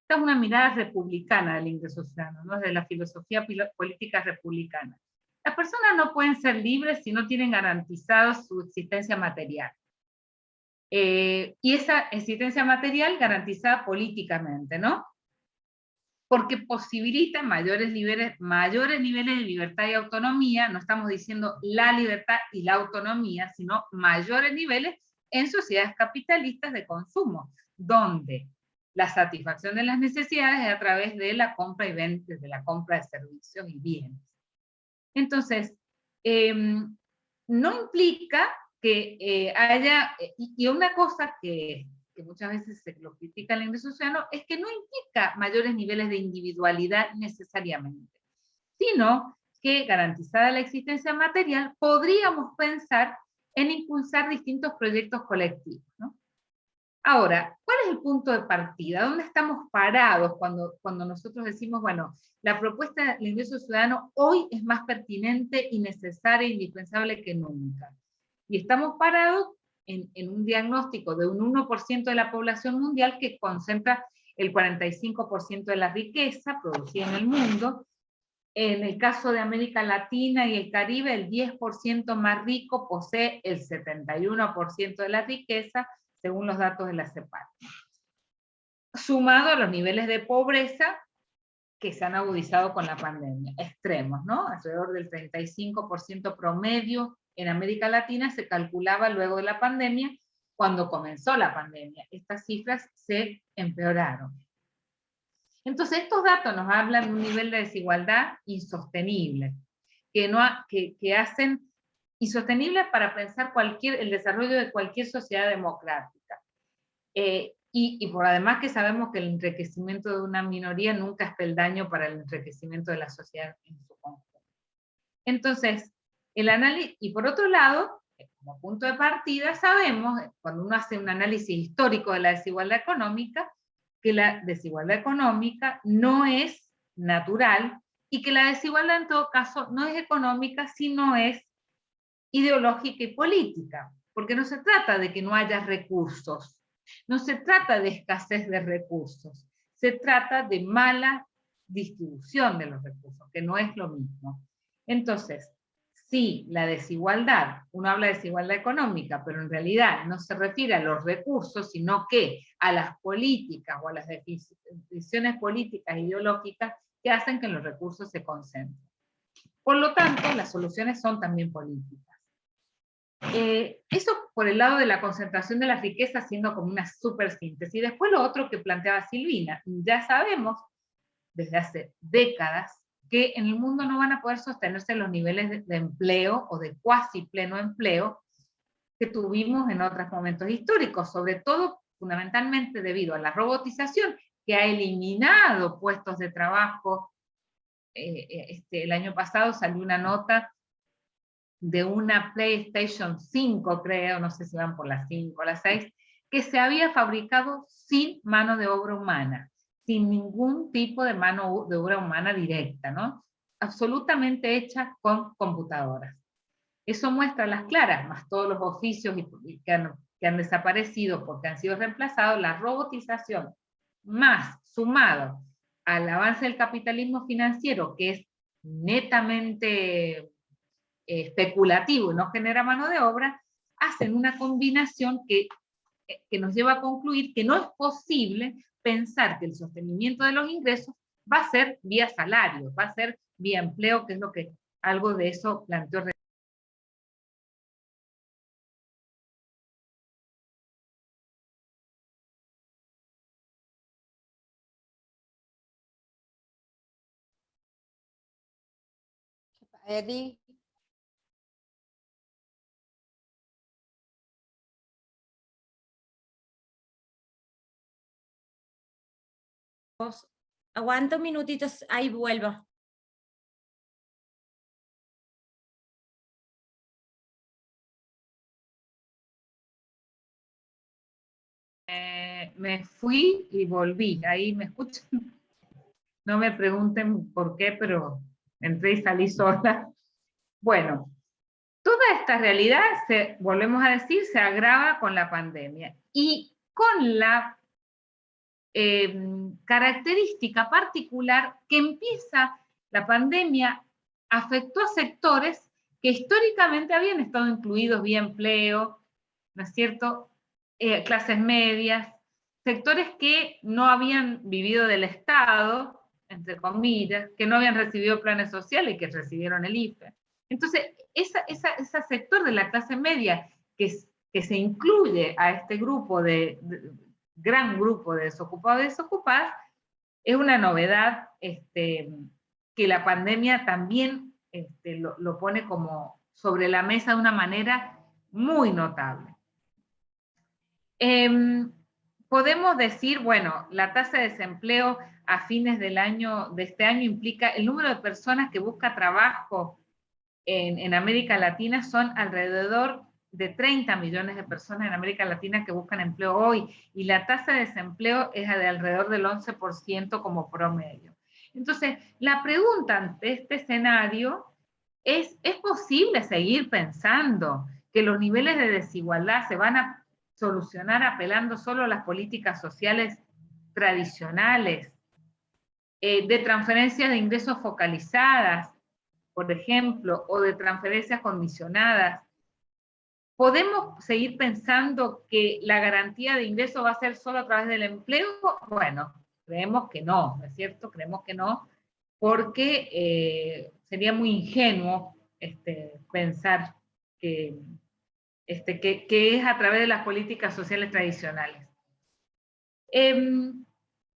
Esta es una mirada republicana del ingreso ciudadano, ¿no? De la filosofía política republicana. Las personas no pueden ser libres si no tienen garantizada su existencia material. Y esa existencia material garantizada políticamente, ¿no? Porque posibilita mayores niveles de libertad y autonomía. No estamos diciendo la libertad y la autonomía, sino mayores niveles en sociedades capitalistas de consumo, donde la satisfacción de las necesidades es a través de la compra y venta, de la compra de servicios y bienes. Entonces, no implica que haya, y una cosa que muchas veces se lo critica el ingreso ciudadano, es que no implica mayores niveles de individualidad necesariamente, sino que, garantizada la existencia material, podríamos pensar en impulsar distintos proyectos colectivos, ¿no? Ahora, ¿cuál es el punto de partida? ¿Dónde estamos parados cuando nosotros decimos, bueno, la propuesta del ingreso ciudadano hoy es más pertinente y necesaria e indispensable que nunca? Y estamos parados en un diagnóstico de un 1% de la población mundial que concentra el 45% de la riqueza producida en el mundo. En el caso de América Latina y el Caribe, el 10% más rico posee el 71% de la riqueza, según los datos de la CEPAL. Sumado a los niveles de pobreza que se han agudizado con la pandemia, extremos, ¿no? Alrededor del 35% promedio en América Latina se calculaba luego de la pandemia, cuando comenzó la pandemia. Estas cifras se empeoraron. Entonces, estos datos nos hablan de un nivel de desigualdad insostenible, que hacen insostenible para pensar el desarrollo de cualquier sociedad democrática. Y por además que sabemos que el enriquecimiento de una minoría nunca es peldaño para el enriquecimiento de la sociedad en su conjunto. Entonces, el análisis, y por otro lado, como punto de partida, sabemos, cuando uno hace un análisis histórico de la desigualdad económica, que la desigualdad económica no es natural, y que la desigualdad en todo caso no es económica, sino es ideológica y política, porque no se trata de que no haya recursos, no se trata de escasez de recursos, se trata de mala distribución de los recursos, que no es lo mismo. Entonces, sí, la desigualdad, uno habla de desigualdad económica, pero en realidad no se refiere a los recursos, sino que a las políticas o a las decisiones políticas e ideológicas que hacen que los recursos se concentren. Por lo tanto, las soluciones son también políticas. Eso por el lado de la concentración de la riqueza, siendo como una súper síntesis. Y después lo otro que planteaba Silvina, ya sabemos desde hace décadas que en el mundo no van a poder sostenerse los niveles de empleo o de cuasi pleno empleo que tuvimos en otros momentos históricos, sobre todo fundamentalmente debido a la robotización que ha eliminado puestos de trabajo. El año pasado salió una nota de una PlayStation 5, creo, no sé si van por las 5 o las 6, que se había fabricado sin mano de obra humana, sin ningún tipo de mano de obra humana directa, ¿no? Absolutamente hecha con computadoras. Eso muestra a las claras, más todos los oficios que han desaparecido porque han sido reemplazados, la robotización, más sumado al avance del capitalismo financiero, que es netamente especulativo y no genera mano de obra, hacen una combinación que nos lleva a concluir que no es posible pensar que el sostenimiento de los ingresos va a ser vía salario, va a ser vía empleo, que es lo que algo de eso planteó. Eddie. Aguanta un minutito, ahí vuelvo. Me fui y volví, ahí me escuchan. No me pregunten por qué, pero entré y salí sola. Bueno, toda esta realidad, volvemos a decir, se agrava con la pandemia y con la característica particular que empieza la pandemia, afectó a sectores que históricamente habían estado incluidos vía empleo, ¿no es cierto? Clases medias, sectores que no habían vivido del Estado, entre comillas, que no habían recibido planes sociales y que recibieron el IFE. Entonces, ese sector de la clase media que se incluye a este grupo gran grupo de desocupados y desocupadas, es una novedad que la pandemia también lo pone como sobre la mesa de una manera muy notable. Podemos decir, bueno, la tasa de desempleo a fines de este año implica el número de personas que busca trabajo en América Latina son alrededor de 30 millones de personas en América Latina que buscan empleo hoy, y la tasa de desempleo es de alrededor del 11% como promedio. Entonces, la pregunta ante este escenario ¿es posible seguir pensando que los niveles de desigualdad se van a solucionar apelando solo a las políticas sociales tradicionales, de transferencias de ingresos focalizadas, por ejemplo, o de transferencias condicionadas? ¿Podemos seguir pensando que la garantía de ingresos va a ser solo a través del empleo? Bueno, creemos que no, ¿no es cierto? Creemos que no, porque sería muy ingenuo pensar que es a través de las políticas sociales tradicionales.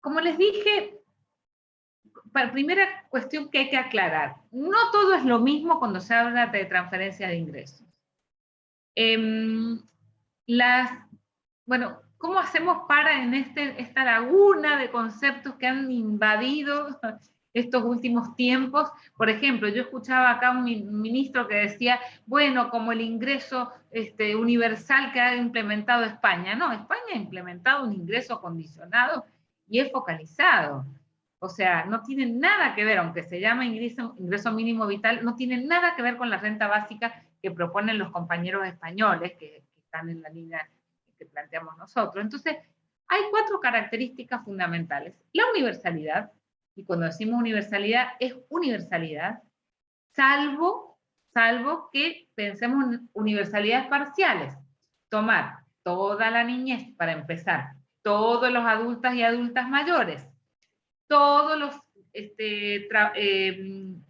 Como les dije, primera cuestión que hay que aclarar, no todo es lo mismo cuando se habla de transferencia de ingresos. Bueno, ¿cómo hacemos para en esta laguna de conceptos que han invadido estos últimos tiempos? Por ejemplo, yo escuchaba acá un ministro que decía, bueno, como el ingreso universal que ha implementado España. No, España ha implementado un ingreso condicionado y es focalizado. O sea, no tiene nada que ver, aunque se llama ingreso mínimo vital, no tiene nada que ver con la renta básica que proponen los compañeros españoles, que están en la línea que planteamos nosotros. Entonces, hay 4 características fundamentales. La universalidad, y cuando decimos universalidad, es universalidad, salvo que pensemos en universalidades parciales. Tomar toda la niñez, para empezar, todos los adultos y adultas mayores, todos los,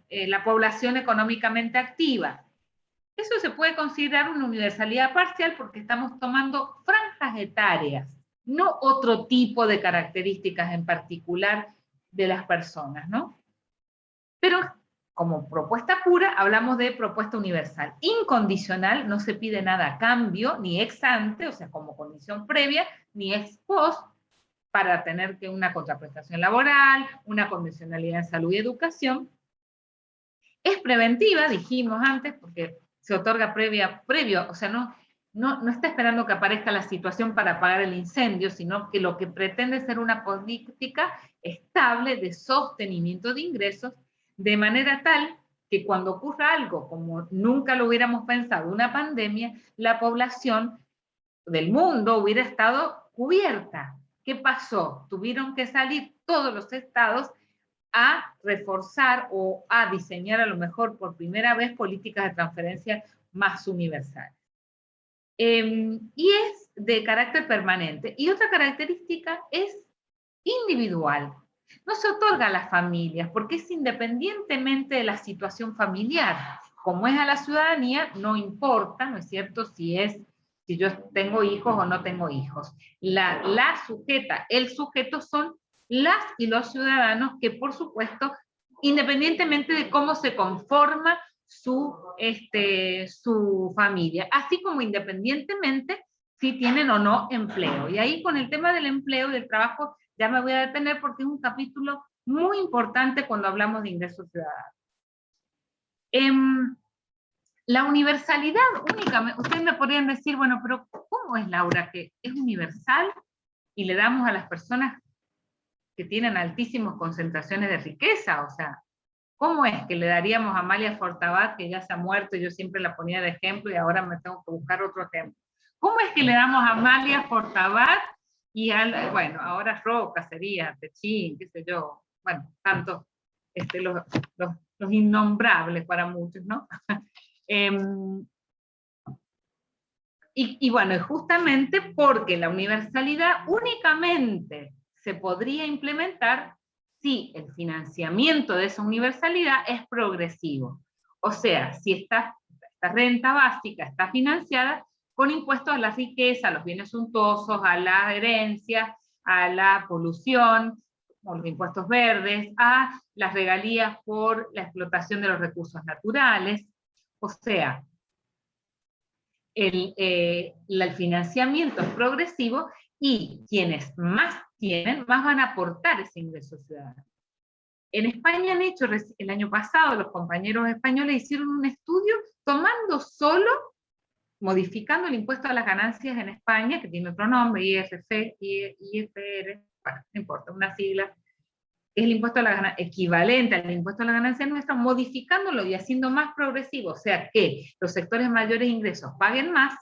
la población económicamente activa. Eso se puede considerar una universalidad parcial porque estamos tomando franjas etarias, no otro tipo de características en particular de las personas, ¿no? Pero como propuesta pura hablamos de propuesta universal. Incondicional, no se pide nada a cambio, ni ex ante, o sea, como condición previa, ni ex post, para tener que una contraprestación laboral, una condicionalidad en salud y educación. Es preventiva, dijimos antes, porque se otorga previo, o sea, no está esperando que aparezca la situación para apagar el incendio, sino que lo que pretende ser una política estable de sostenimiento de ingresos, de manera tal que cuando ocurra algo como nunca lo hubiéramos pensado, una pandemia, la población del mundo hubiera estado cubierta. ¿Qué pasó? Tuvieron que salir todos los estados a reforzar o a diseñar a lo mejor por primera vez políticas de transferencia más universales. Y es de carácter permanente. Y otra característica es individual. No se otorga a las familias porque es independientemente de la situación familiar. Como es a la ciudadanía, no importa, ¿no es cierto?, si yo tengo hijos o no tengo hijos. El sujeto son las y los ciudadanos que, por supuesto, independientemente de cómo se conforma su familia, así como independientemente si tienen o no empleo. Y ahí con el tema del empleo y del trabajo ya me voy a detener porque es un capítulo muy importante cuando hablamos de ingresos ciudadanos. La universalidad únicamente, ustedes me podrían decir, bueno, pero ¿cómo es, Laura, que es universal y le damos a las personas que tienen altísimas concentraciones de riqueza? O sea, ¿cómo es que le daríamos a Amalia Fortabat, que ya se ha muerto, y yo siempre la ponía de ejemplo y ahora me tengo que buscar otro ejemplo? ¿Cómo es que le damos a Amalia Fortabat y bueno, ahora Roca sería, Techín, qué sé yo, bueno, tantos, los innombrables para muchos, ¿no? Y bueno, justamente porque la universalidad únicamente se podría implementar si el financiamiento de esa universalidad es progresivo. O sea, si esta renta básica está financiada con impuestos a la riqueza, a los bienes suntuosos, a la herencia, a la polución, o los impuestos verdes, a las regalías por la explotación de los recursos naturales. O sea, el financiamiento es progresivo y quienes más tienen, más van a aportar ese ingreso ciudadano. En España han hecho, el año pasado, los compañeros españoles hicieron un estudio tomando solo modificando el impuesto a las ganancias en España, que tiene otro nombre, IFR, bueno, no importa, una sigla, es el impuesto a la ganancia, equivalente al impuesto a la ganancia nuestra, modificándolo y haciendo más progresivo, o sea que los sectores mayores de ingresos paguen más.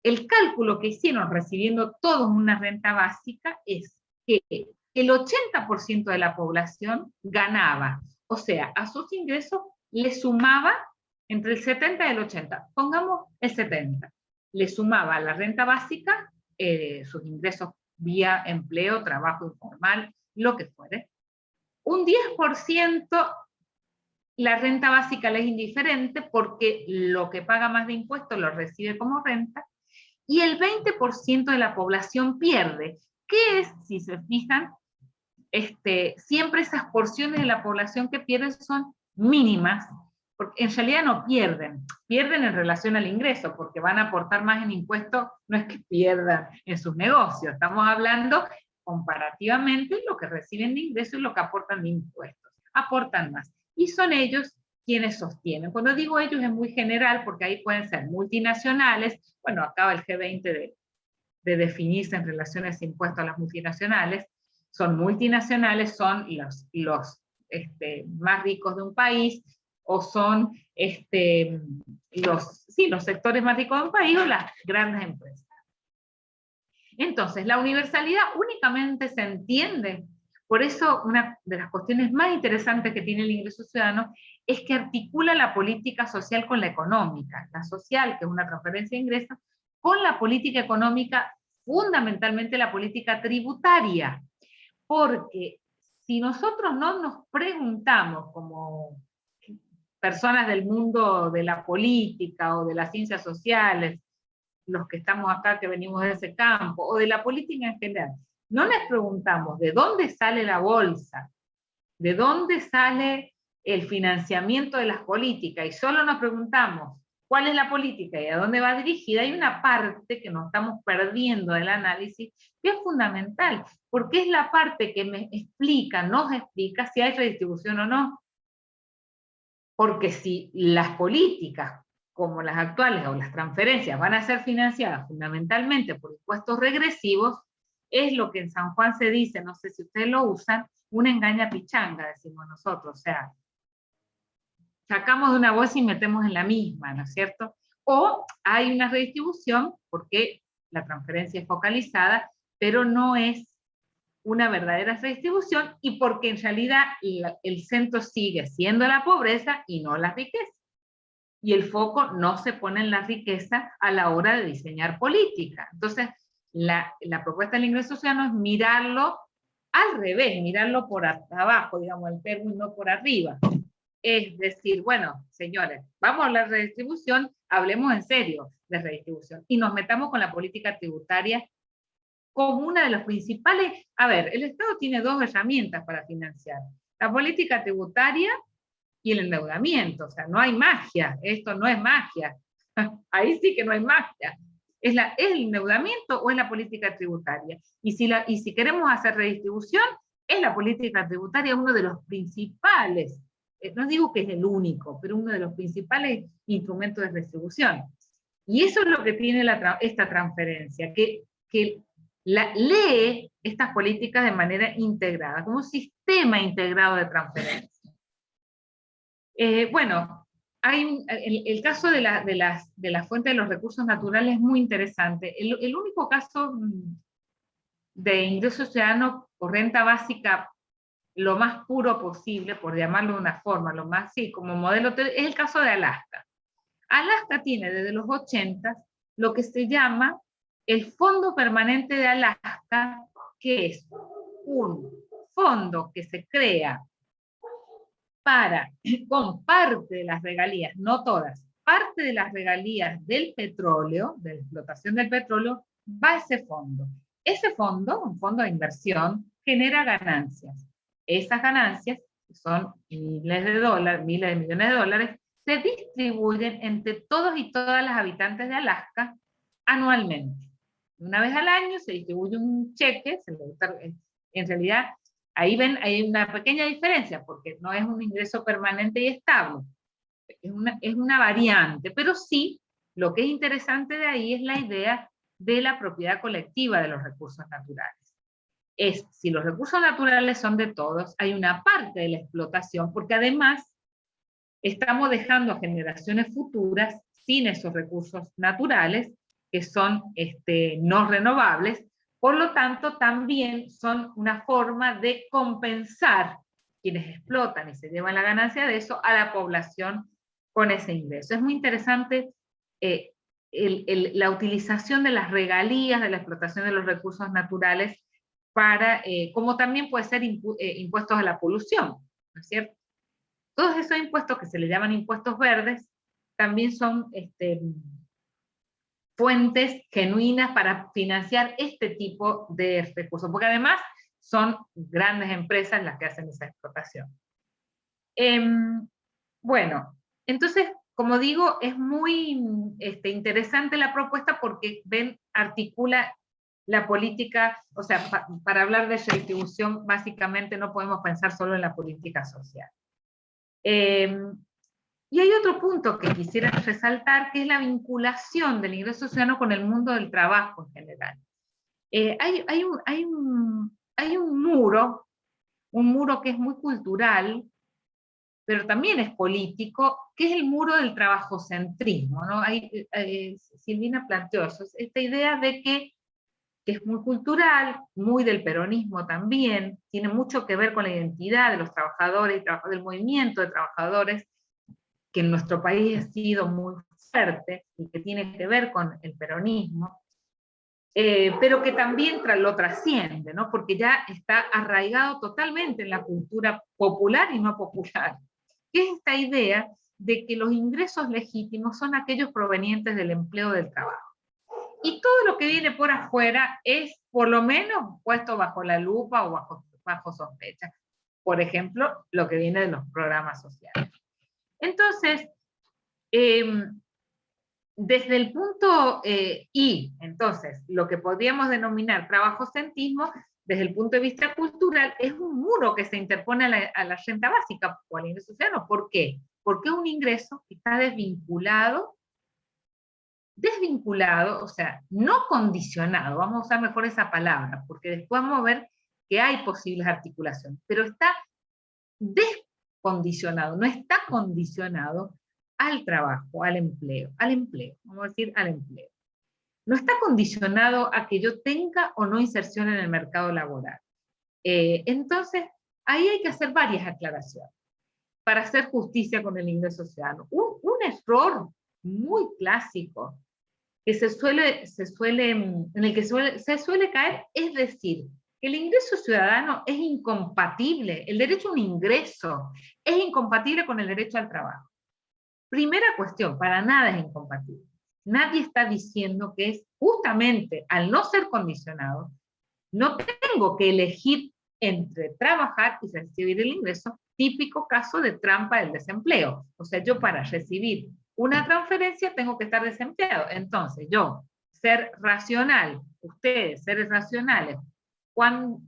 El cálculo que hicieron recibiendo todos una renta básica es que el 80% de la población ganaba, o sea, a sus ingresos le sumaba entre el 70 y el 80, pongamos el 70, le sumaba a la renta básica sus ingresos vía empleo, trabajo informal, lo que fuere. Un 10% la renta básica le es indiferente porque lo que paga más de impuestos lo recibe como renta, y el 20% de la población pierde. ¿Qué es, si se fijan? Siempre esas porciones de la población que pierden son mínimas, porque en realidad no pierden, pierden en relación al ingreso, porque van a aportar más en impuestos, no es que pierdan en sus negocios, estamos hablando comparativamente lo que reciben de ingresos y lo que aportan de impuestos, aportan más, y son ellos quienes sostienen. Cuando digo ellos es muy general, porque ahí pueden ser multinacionales, bueno, acaba el G20 de definirse en relación a ese impuesto a las multinacionales, son multinacionales, son los más ricos de un país, o son los sectores más ricos de un país, o las grandes empresas. Entonces, la universalidad únicamente se entiende, por eso una de las cuestiones más interesantes que tiene el ingreso ciudadano es que articula la política social con la económica, la social, que es una transferencia de ingresos, con la política económica, fundamentalmente la política tributaria, porque si nosotros no nos preguntamos como personas del mundo de la política o de las ciencias sociales, los que estamos acá que venimos de ese campo, o de la política en general, no les preguntamos de dónde sale la bolsa, de dónde sale el financiamiento de las políticas, y solo nos preguntamos cuál es la política y a dónde va dirigida, hay una parte que nos estamos perdiendo del análisis, que es fundamental, porque es la parte que nos explica si hay redistribución o no. Porque si las políticas, como las actuales o las transferencias, van a ser financiadas fundamentalmente por impuestos regresivos, es lo que en San Juan se dice, no sé si ustedes lo usan, una engaña pichanga, decimos nosotros, o sea, sacamos de una bolsa y metemos en la misma, ¿no es cierto? O hay una redistribución porque la transferencia es focalizada, pero no es una verdadera redistribución, y porque en realidad el centro sigue siendo la pobreza y no la riqueza. Y el foco no se pone en la riqueza a la hora de diseñar política. Entonces, la propuesta del ingreso ciudadano es mirarlo al revés, mirarlo por abajo, digamos, el perro y no por arriba. Es decir, bueno, señores, vamos a hablar de redistribución, hablemos en serio de redistribución, y nos metamos con la política tributaria como una de las principales. A ver, el Estado tiene dos herramientas para financiar: la política tributaria y el endeudamiento. O sea, no hay magia, esto no es magia. Ahí sí que no hay magia. ¿Es el endeudamiento o es la política tributaria? Y si queremos hacer redistribución, es la política tributaria uno de los principales, no digo que es el único, pero uno de los principales instrumentos de redistribución. Y eso es lo que tiene esta transferencia, que lee estas políticas de manera integrada, como un sistema integrado de transferencia. Bueno, el caso de la fuente de los recursos naturales es muy interesante. El único caso de ingreso ciudadano o renta básica lo más puro posible, por llamarlo de una forma, lo más, sí, como modelo, es el caso de Alaska. Alaska tiene desde los 80 lo que se llama el Fondo Permanente de Alaska, que es un fondo que se crea para, con parte de las regalías, no todas, parte de las regalías del petróleo, de la explotación del petróleo, va a ese fondo. Ese fondo, un fondo de inversión, genera ganancias. Esas ganancias, que son miles de dólares, miles de millones de dólares, se distribuyen entre todos y todas las habitantes de Alaska anualmente. Una vez al año se distribuye un cheque, en realidad ahí ven, hay una pequeña diferencia, porque no es un ingreso permanente y estable, es una variante, pero sí Lo que es interesante de ahí es la idea de la propiedad colectiva de los recursos naturales. Es, si los recursos naturales son de todos, hay una parte de la explotación, porque además estamos dejando a generaciones futuras sin esos recursos naturales, que son no renovables, por lo tanto también son una forma de compensar quienes explotan y se llevan la ganancia de eso a la población con ese ingreso. Es muy interesante la utilización de las regalías de la explotación de los recursos naturales para, como también puede ser impuestos a la polución, ¿no es cierto? Todos esos impuestos que se le llaman impuestos verdes también son fuentes genuinas para financiar este tipo de recursos, porque además son grandes empresas las que hacen esa explotación. Bueno, entonces, como digo, es muy interesante la propuesta porque articula la política, o sea, para hablar de redistribución, básicamente no podemos pensar solo en la política social. Y hay otro punto que quisiera resaltar, que es la vinculación del ingreso ciudadano con el mundo del trabajo en general. Hay un muro que es muy cultural, pero también es político, que es el muro del trabajocentrismo, ¿no? Silvina planteó eso, esta idea de que es muy cultural, muy del peronismo también, tiene mucho que ver con la identidad de los trabajadores y del movimiento de trabajadores, que en nuestro país ha sido muy fuerte y que tiene que ver con el peronismo, pero que también lo trasciende, ¿no? Porque ya está arraigado totalmente en la cultura popular y no popular, que es esta idea de que los ingresos legítimos son aquellos provenientes del empleo del trabajo. Y todo lo que viene por afuera es, por lo menos, puesto bajo la lupa o bajo sospecha. Por ejemplo, lo que viene de los programas sociales. Entonces, desde el punto entonces, lo que podríamos denominar trabajocentrismo, desde el punto de vista cultural, es un muro que se interpone a la renta básica o al ingreso ciudadano. ¿Por qué? Porque es un ingreso que está desvinculado, o sea, no condicionado, vamos a usar mejor esa palabra, porque después vamos a ver que hay posibles articulaciones, pero está descondicionado, no está condicionado al trabajo, al empleo, vamos a decir al empleo. No está condicionado a que yo tenga o no inserción en el mercado laboral. Entonces, ahí hay que hacer varias aclaraciones para hacer justicia con el ingreso ciudadano. Un error muy clásico que se suele caer es decir que el ingreso ciudadano es incompatible, el derecho a un ingreso es incompatible con el derecho al trabajo. Primera cuestión, para nada es incompatible. Nadie está diciendo que es justamente al no ser condicionado, no tengo que elegir entre trabajar y recibir el ingreso, típico caso de trampa del desempleo. O sea, yo para recibir una transferencia tengo que estar desempleado. Entonces, yo, ser racional, ustedes, seres racionales, Juan,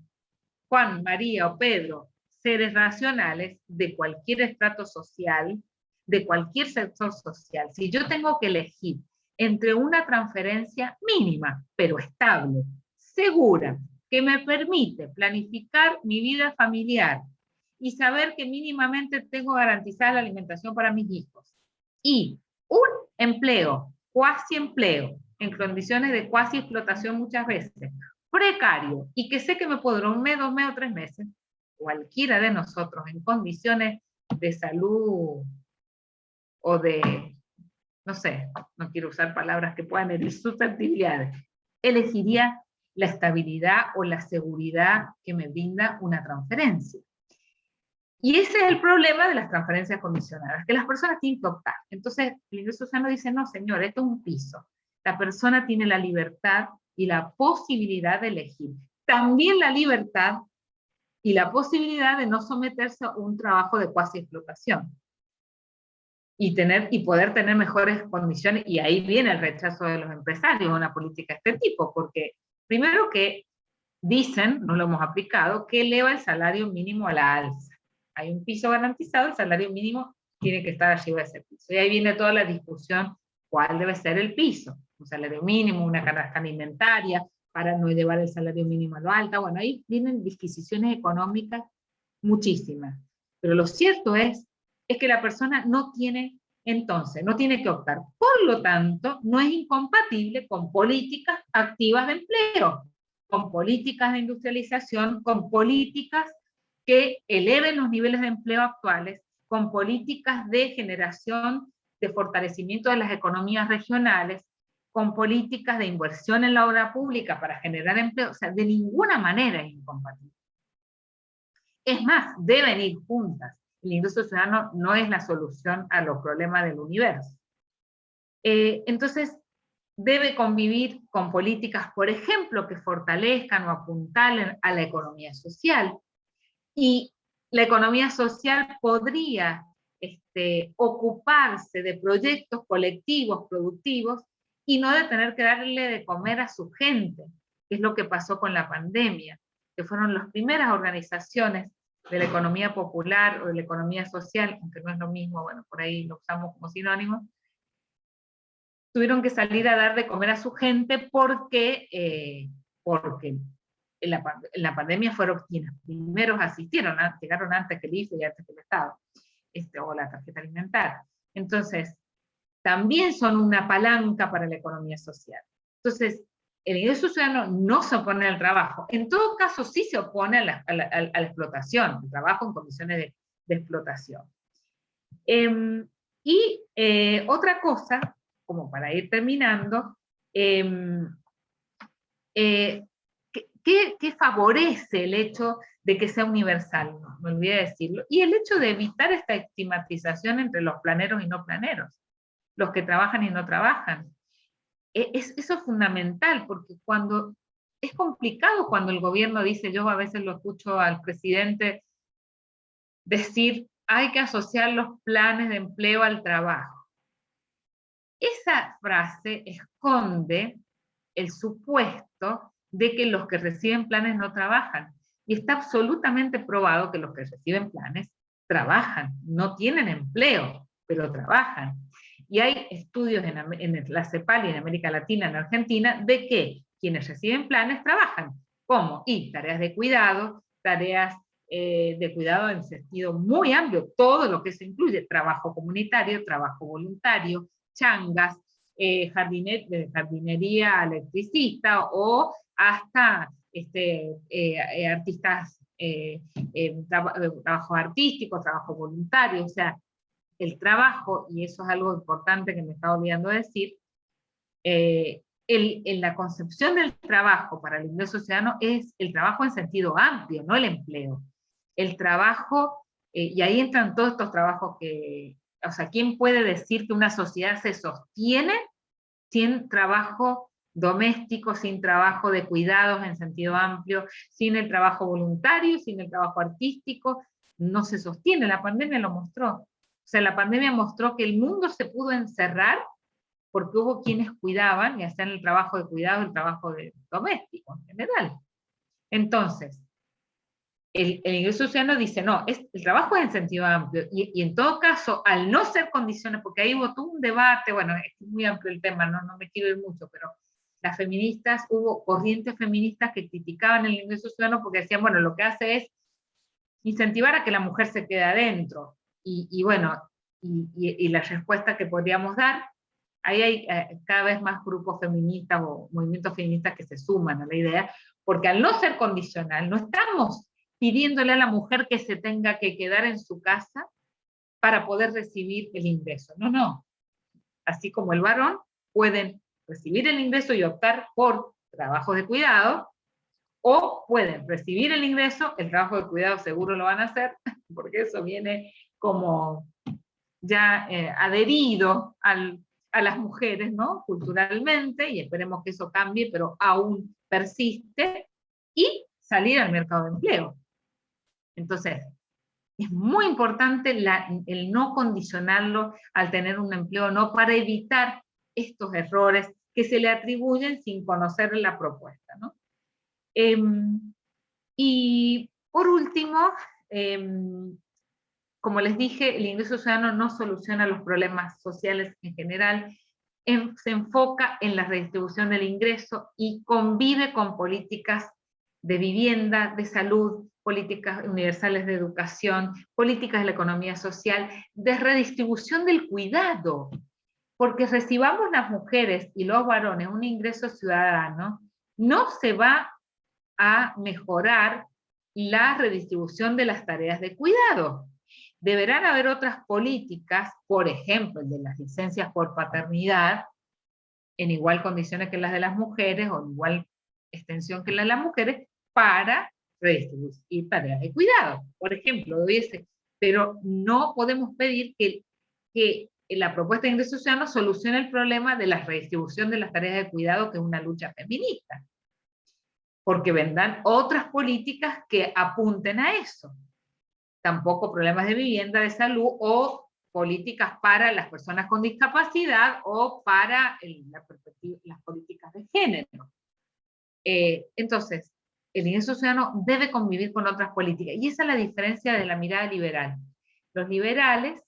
María o Pedro, seres racionales de cualquier estrato social, de cualquier sector social, si yo tengo que elegir entre una transferencia mínima, pero estable, segura, que me permite planificar mi vida familiar y saber que mínimamente tengo garantizada la alimentación para mis hijos, y un empleo, cuasi empleo, en condiciones de cuasi explotación muchas veces, precario, y que sé que me puedo durar 1 mes, 2 meses o 3 meses, cualquiera de nosotros en condiciones de salud o de, no sé, no quiero usar palabras que puedan herir susceptibilidades, elegiría la estabilidad o la seguridad que me brinda una transferencia. Y ese es el problema de las transferencias condicionadas, que las personas tienen que optar. Entonces, el ingreso ciudadano dice, no señor, esto es un piso. La persona tiene la libertad y la posibilidad de elegir. También la libertad y la posibilidad de no someterse a un trabajo de cuasi explotación. Y poder tener mejores condiciones, y ahí viene el rechazo de los empresarios a una política de este tipo, porque primero que dicen, no lo hemos aplicado, que eleva el salario mínimo a la alza. Hay un piso garantizado, el salario mínimo tiene que estar arriba de ese piso. Y ahí viene toda la discusión cuál debe ser el piso, un salario mínimo, una canasta alimentaria, para no llevar el salario mínimo a lo alto. Bueno, ahí vienen disquisiciones económicas muchísimas. Pero lo cierto es que la persona no tiene, entonces, no tiene que optar. Por lo tanto, no es incompatible con políticas activas de empleo, con políticas de industrialización, con políticas que eleven los niveles de empleo actuales, con políticas de generación, de fortalecimiento de las economías regionales, con políticas de inversión en la obra pública para generar empleo. O sea, de ninguna manera es incompatible. Es más, deben ir juntas. El ingreso ciudadano no es la solución a los problemas del universo. Entonces, debe convivir con políticas, por ejemplo, que fortalezcan o apuntalen a la economía social. Y la economía social podría ocuparse de proyectos colectivos, productivos, y no de tener que darle de comer a su gente, que es lo que pasó con la pandemia, que fueron las primeras organizaciones de la economía popular o de la economía social, aunque no es lo mismo, bueno, por ahí lo usamos como sinónimo, tuvieron que salir a dar de comer a su gente porque en la pandemia fueron quienes primeros asistieron, llegaron antes que el IFE y antes que el Estado, o la tarjeta alimentaria. Entonces, también son una palanca para la economía social. Entonces, el ingreso ciudadano no se opone al trabajo. En todo caso, sí se opone a la explotación, el trabajo en condiciones de explotación. Otra cosa, como para ir terminando, ¿qué favorece el hecho de que sea universal? No me olvidé decirlo. Y el hecho de evitar esta estigmatización entre los planeros y no planeros, los que trabajan y no trabajan. Eso es fundamental, porque es complicado cuando el gobierno dice, yo a veces lo escucho al presidente decir, hay que asociar los planes de empleo al trabajo. Esa frase esconde el supuesto de que los que reciben planes no trabajan. Y está absolutamente probado que los que reciben planes trabajan, no tienen empleo, pero trabajan. Y hay estudios en la CEPAL y en América Latina, en Argentina, de que quienes reciben planes trabajan. ¿Cómo? Y tareas de cuidado, tareas de cuidado en sentido muy amplio, todo lo que se incluye, trabajo comunitario, trabajo voluntario, changas, jardinería electricista, o hasta artistas, trabajo artístico, trabajo voluntario. O sea, el trabajo, y eso es algo importante que me estaba olvidando decir, en la concepción del trabajo para el ingreso ciudadano es el trabajo en sentido amplio, no el empleo. El trabajo, y ahí entran todos estos trabajos que, o sea, ¿quién puede decir que una sociedad se sostiene sin trabajo doméstico, sin trabajo de cuidados en sentido amplio, sin el trabajo voluntario, sin el trabajo artístico? No se sostiene. La pandemia lo mostró. O sea, la pandemia mostró que el mundo se pudo encerrar porque hubo quienes cuidaban y hacían el trabajo de cuidado, el trabajo doméstico en general. Entonces, el ingreso ciudadano dice, no, el trabajo es en sentido amplio, y en todo caso, al no ser condiciones, porque ahí hubo todo un debate, bueno, es muy amplio el tema, no me quiero ir mucho, pero las feministas, hubo corrientes feministas que criticaban el ingreso ciudadano porque decían, bueno, lo que hace es incentivar a que la mujer se quede adentro, y la respuesta que podríamos dar, ahí hay cada vez más grupos feministas o movimientos feministas que se suman a la idea, porque al no ser condicional, no estamos pidiéndole a la mujer que se tenga que quedar en su casa para poder recibir el ingreso. No. Así como el varón, pueden recibir el ingreso y optar por trabajos de cuidado, o pueden recibir el ingreso, el trabajo de cuidado seguro lo van a hacer, porque eso viene como ya adherido a las mujeres, ¿no? Culturalmente, y esperemos que eso cambie, pero aún persiste, y salir al mercado de empleo. Entonces, es muy importante el no condicionarlo al tener un empleo, no, para evitar estos errores que se le atribuyen sin conocer la propuesta, ¿no? Y por último, como les dije, el ingreso ciudadano no soluciona los problemas sociales en general, se enfoca en la redistribución del ingreso y convive con políticas de vivienda, de salud, políticas universales de educación, políticas de la economía social, de redistribución del cuidado. Porque recibamos las mujeres y los varones un ingreso ciudadano, no se va a mejorar la redistribución de las tareas de cuidado. Deberán haber otras políticas, por ejemplo, el de las licencias por paternidad, en igual condiciones que las de las mujeres, o en igual extensión que las de las mujeres, para redistribuir tareas de cuidado. Por ejemplo, pero no podemos pedir que la propuesta de ingreso ciudadano solucione el problema de la redistribución de las tareas de cuidado, que es una lucha feminista. Porque vendrán otras políticas que apunten a eso. Tampoco problemas de vivienda, de salud, o políticas para las personas con discapacidad, o para las políticas de género. Entonces, el ingreso ciudadano debe convivir con otras políticas, y esa es la diferencia de la mirada liberal. Los liberales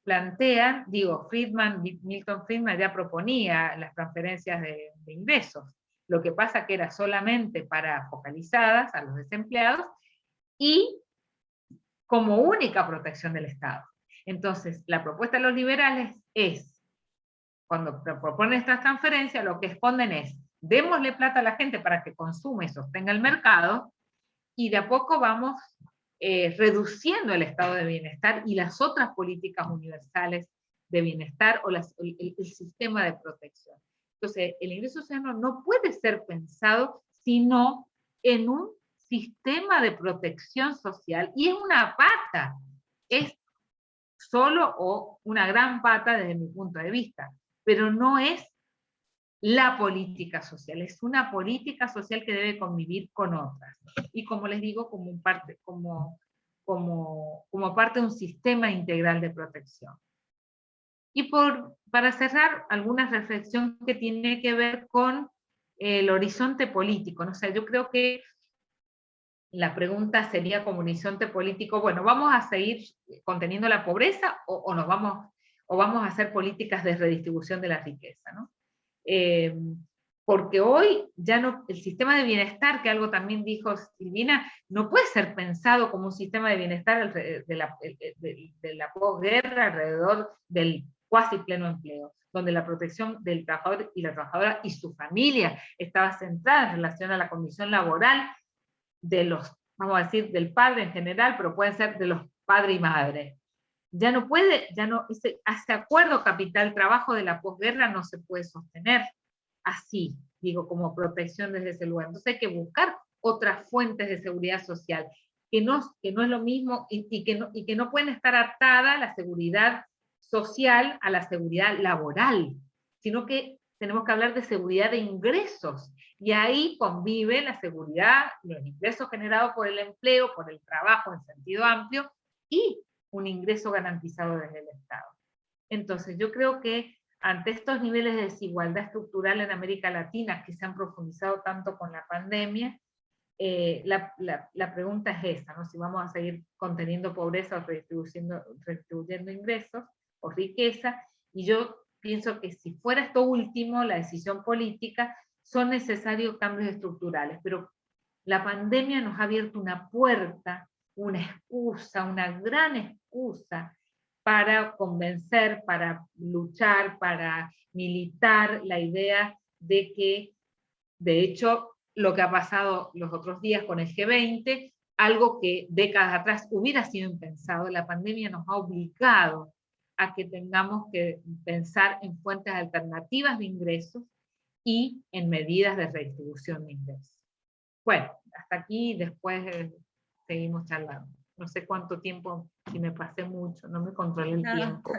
plantean, Milton Friedman ya proponía las transferencias de ingresos. Lo que pasa que era solamente para focalizadas a los desempleados y como única protección del Estado. Entonces, la propuesta de los liberales es, cuando proponen estas transferencias, lo que esconden es, démosle plata a la gente para que consuma y sostenga el mercado, y de a poco vamos reduciendo el estado de bienestar y las otras políticas universales de bienestar o el sistema de protección. Entonces, el ingreso ciudadano no puede ser pensado sino en un sistema de protección social, y es una pata, es solo o una gran pata desde mi punto de vista, pero no es la política social, es una política social que debe convivir con otras. Y como les digo, como parte de un sistema integral de protección. Y para cerrar, alguna reflexión que tiene que ver con el horizonte político. ¿No? O sea, yo creo que la pregunta sería como horizonte político, bueno, ¿vamos a seguir conteniendo la pobreza o vamos a hacer políticas de redistribución de la riqueza? ¿No? Porque hoy ya no, el sistema de bienestar, que algo también dijo Silvina, no puede ser pensado como un sistema de bienestar de la posguerra alrededor del cuasi pleno empleo, donde la protección del trabajador y la trabajadora y su familia estaba centrada en relación a la condición laboral de los, vamos a decir, del padre en general, pero pueden ser de los padres y madres. Ese acuerdo capital-trabajo de la posguerra no se puede sostener así, digo, como protección desde ese lugar. Entonces hay que buscar otras fuentes de seguridad social, que no es lo mismo y que no pueden estar atadas la seguridad social a la seguridad laboral, sino que tenemos que hablar de seguridad de ingresos, y ahí convive la seguridad, los ingresos generados por el empleo, por el trabajo en sentido amplio, y un ingreso garantizado desde el Estado. Entonces yo creo que ante estos niveles de desigualdad estructural en América Latina, que se han profundizado tanto con la pandemia, la pregunta es esa, ¿no? Si vamos a seguir conteniendo pobreza o redistribuyendo ingresos o riqueza, y yo pienso que si fuera esto último, la decisión política, son necesarios cambios estructurales, pero la pandemia nos ha abierto una puerta, una excusa, una gran excusa para convencer, para luchar, para militar la idea de que, de hecho, lo que ha pasado los otros días con el G20, algo que décadas atrás hubiera sido impensado, la pandemia nos ha obligado a que tengamos que pensar en fuentes alternativas de ingresos y en medidas de redistribución de ingresos. Bueno, hasta aquí, después seguimos charlando. No sé cuánto tiempo, si me pasé mucho, no me controlé el tiempo.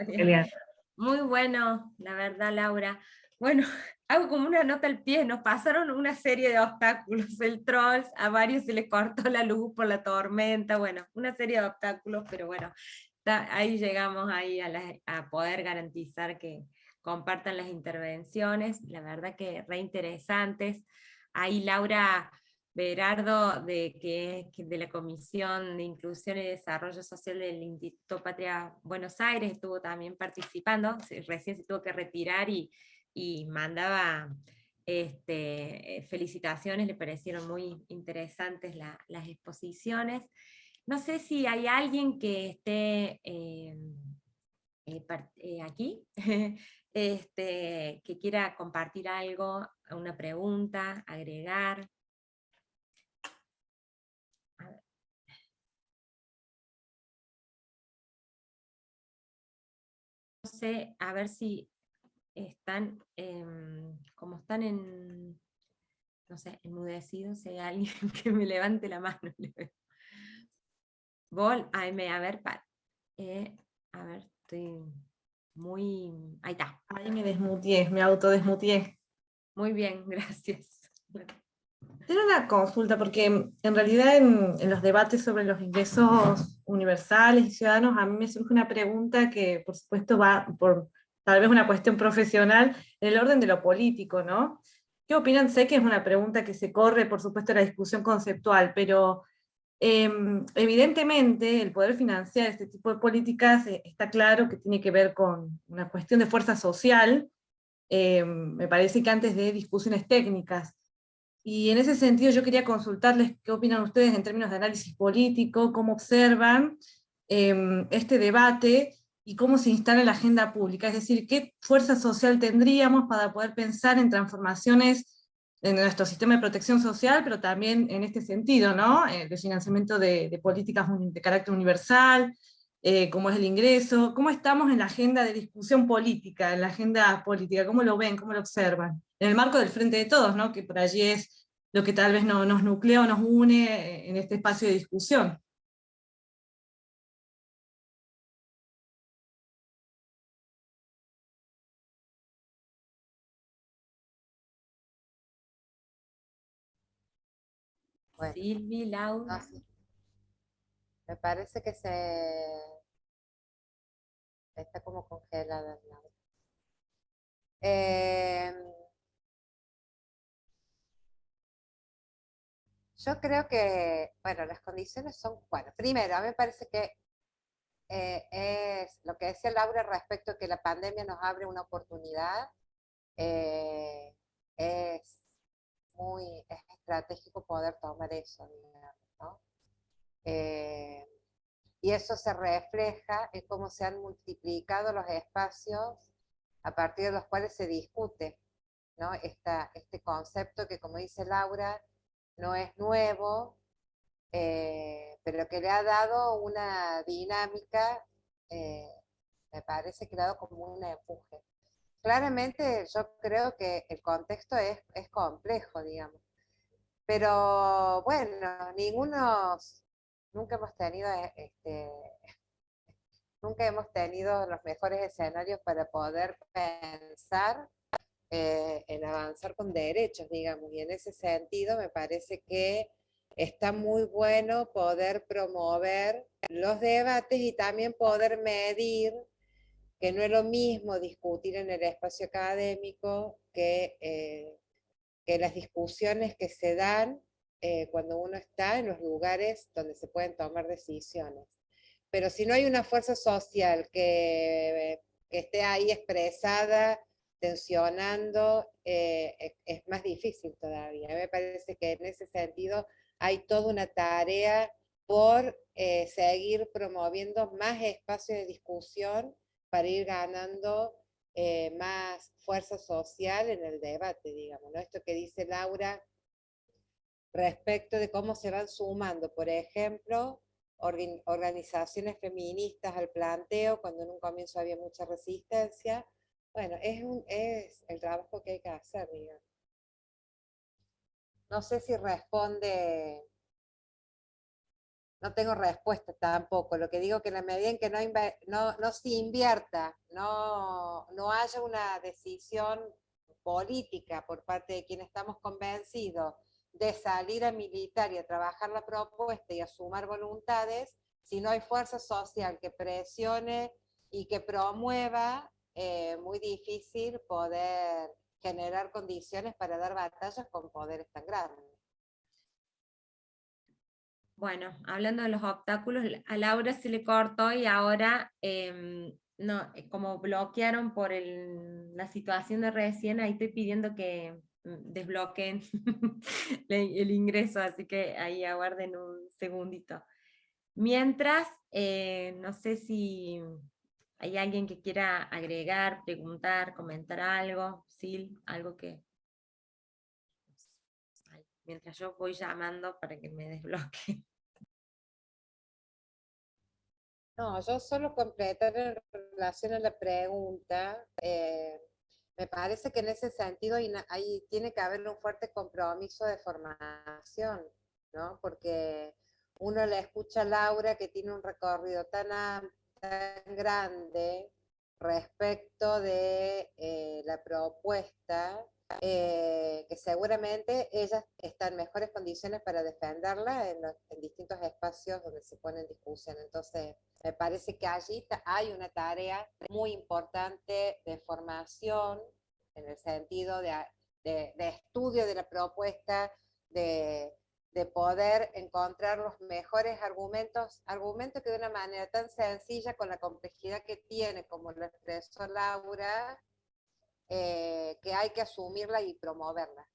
Muy bueno, la verdad, Laura. Bueno, hago como una nota al pie, nos pasaron una serie de obstáculos, el Trolls, a varios se les cortó la luz por la tormenta, bueno, una serie de obstáculos, pero bueno, ahí llegamos ahí a poder garantizar que compartan las intervenciones, la verdad que re interesantes. Ahí Laura Berardo, de la Comisión de Inclusión y Desarrollo Social del Instituto Patria Buenos Aires, estuvo también participando, recién se tuvo que retirar y y mandaba felicitaciones, le parecieron muy interesantes las exposiciones. No sé si hay alguien que esté aquí, que quiera compartir algo, una pregunta, agregar. No sé, a ver si están, como están no sé, enmudecidos, si hay alguien que me levante la mano. A ver, a ver, estoy muy... Ahí está. Ahí me desmutié, me autodesmutié. Muy bien, gracias. Tengo una consulta, porque en realidad en los debates sobre los ingresos universales y ciudadanos, a mí me surge una pregunta que por supuesto va por tal vez una cuestión profesional en el orden de lo político, ¿no? ¿Qué opinan? Sé que es una pregunta que se corre, por supuesto, la discusión conceptual, pero evidentemente el poder financiar este tipo de políticas está claro que tiene que ver con una cuestión de fuerza social, me parece que antes de discusiones técnicas. Y en ese sentido yo quería consultarles qué opinan ustedes en términos de análisis político, cómo observan este debate y cómo se instala en la agenda pública. Es decir, qué fuerza social tendríamos para poder pensar en transformaciones en nuestro sistema de protección social, pero también en este sentido, ¿no? De financiamiento de políticas de carácter universal, cómo es el ingreso, cómo estamos en la agenda de discusión política, en la agenda política, cómo lo ven, cómo lo observan, en el marco del Frente de Todos, ¿no? Que por allí es lo que tal vez nos nuclea o nos une en este espacio de discusión. Bueno, Silvi, Laura. no sé. Me parece que está como congelada. Eh, yo creo que, bueno, las condiciones son, bueno, primero, a mí me parece que es lo que decía Laura respecto a que la pandemia nos abre una oportunidad, eh, es es estratégico poder tomar eso, digamos, ¿no? Y eso se refleja en cómo se han multiplicado los espacios a partir de los cuales se discute, ¿no? Este concepto que, como dice Laura, no es nuevo, pero que le ha dado una dinámica, eh, me parece que le ha dado como un empuje. Claramente yo creo que el contexto es complejo, digamos, pero bueno, nunca hemos tenido nunca hemos tenido los mejores escenarios para poder pensar en avanzar con derechos, digamos, y en ese sentido me parece que está muy bueno poder promover los debates y también poder medir que no es lo mismo discutir en el espacio académico que las discusiones que se dan cuando uno está en los lugares donde se pueden tomar decisiones. Pero si no hay una fuerza social que esté ahí expresada, tensionando, es más difícil todavía. Me parece que en ese sentido hay toda una tarea por seguir promoviendo más espacios de discusión para ir ganando más fuerza social en el debate, digamos, ¿no? Esto que dice Laura respecto de cómo se van sumando, por ejemplo, organizaciones feministas al planteo, cuando en un comienzo había mucha resistencia. Bueno, es el trabajo que hay que hacer, digamos. No sé si responde, no tengo respuesta tampoco. Lo que digo que en la medida en que no se invierta, no haya una decisión política por parte de quienes estamos convencidos de salir a militar y a trabajar la propuesta y a sumar voluntades, si no hay fuerza social que presione y que promueva, muy difícil poder generar condiciones para dar batallas con poderes tan grandes. Bueno, hablando de los obstáculos, a Laura se le cortó y ahora no, como bloquearon por la situación de recién, ahí estoy pidiendo que desbloqueen el ingreso, así que ahí aguarden un segundito. Mientras, no sé si hay alguien que quiera agregar, preguntar, comentar algo, Sil, algo que... Mientras yo voy llamando para que me desbloqueen. No, yo solo completar en relación a la pregunta, me parece que en ese sentido ahí tiene que haber un fuerte compromiso de formación, ¿no? Porque uno le escucha a Laura que tiene un recorrido tan grande respecto de la propuesta, que seguramente ellas están en mejores condiciones para defenderla en distintos espacios donde se pone en discusión. Entonces, me parece que allí hay una tarea muy importante de formación, en el sentido de estudio de la propuesta, de poder encontrar los mejores argumentos que de una manera tan sencilla, con la complejidad que tiene, como lo expresó Laura, que hay que asumirla y promoverla.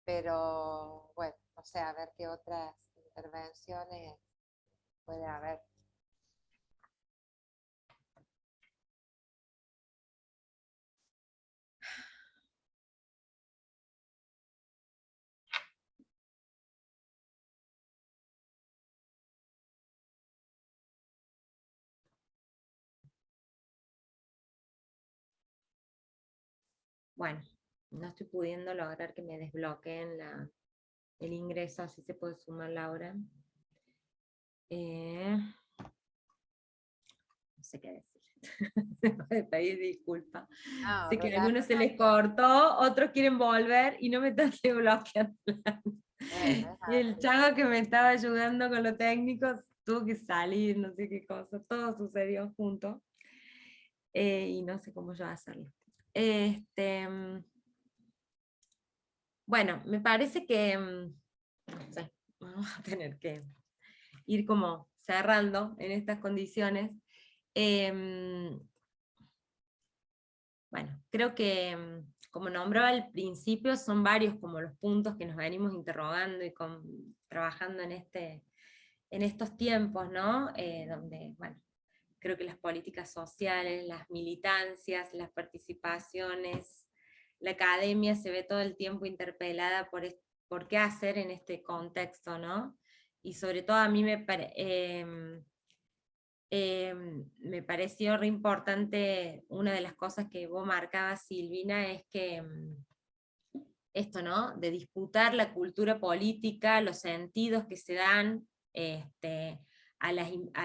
Pero bueno, o sea, a ver qué otras intervenciones puede haber. Bueno, no estoy pudiendo lograr que me desbloqueen el ingreso, así se puede sumar Laura. No sé qué decir. Se puede pedir disculpas. Ah, Sé que a algunos se les cortó, otros quieren volver y no me están desbloqueando. Y el chavo que me estaba ayudando con los técnicos tuvo que salir, no sé qué cosa, todo sucedió junto. Y no sé cómo yo hacerlo. Bueno, me parece que, no sé, vamos a tener que ir como cerrando en estas condiciones. Bueno, creo que, como nombraba al principio, son varios como los puntos que nos venimos interrogando y trabajando en estos tiempos, ¿no? Donde, bueno, creo que las políticas sociales, las militancias, las participaciones, la academia se ve todo el tiempo interpelada por qué hacer en este contexto, ¿no? Y sobre todo a mí me pareció re importante, una de las cosas que vos marcabas, Silvina, es que esto, ¿no? De disputar la cultura política, los sentidos que se dan a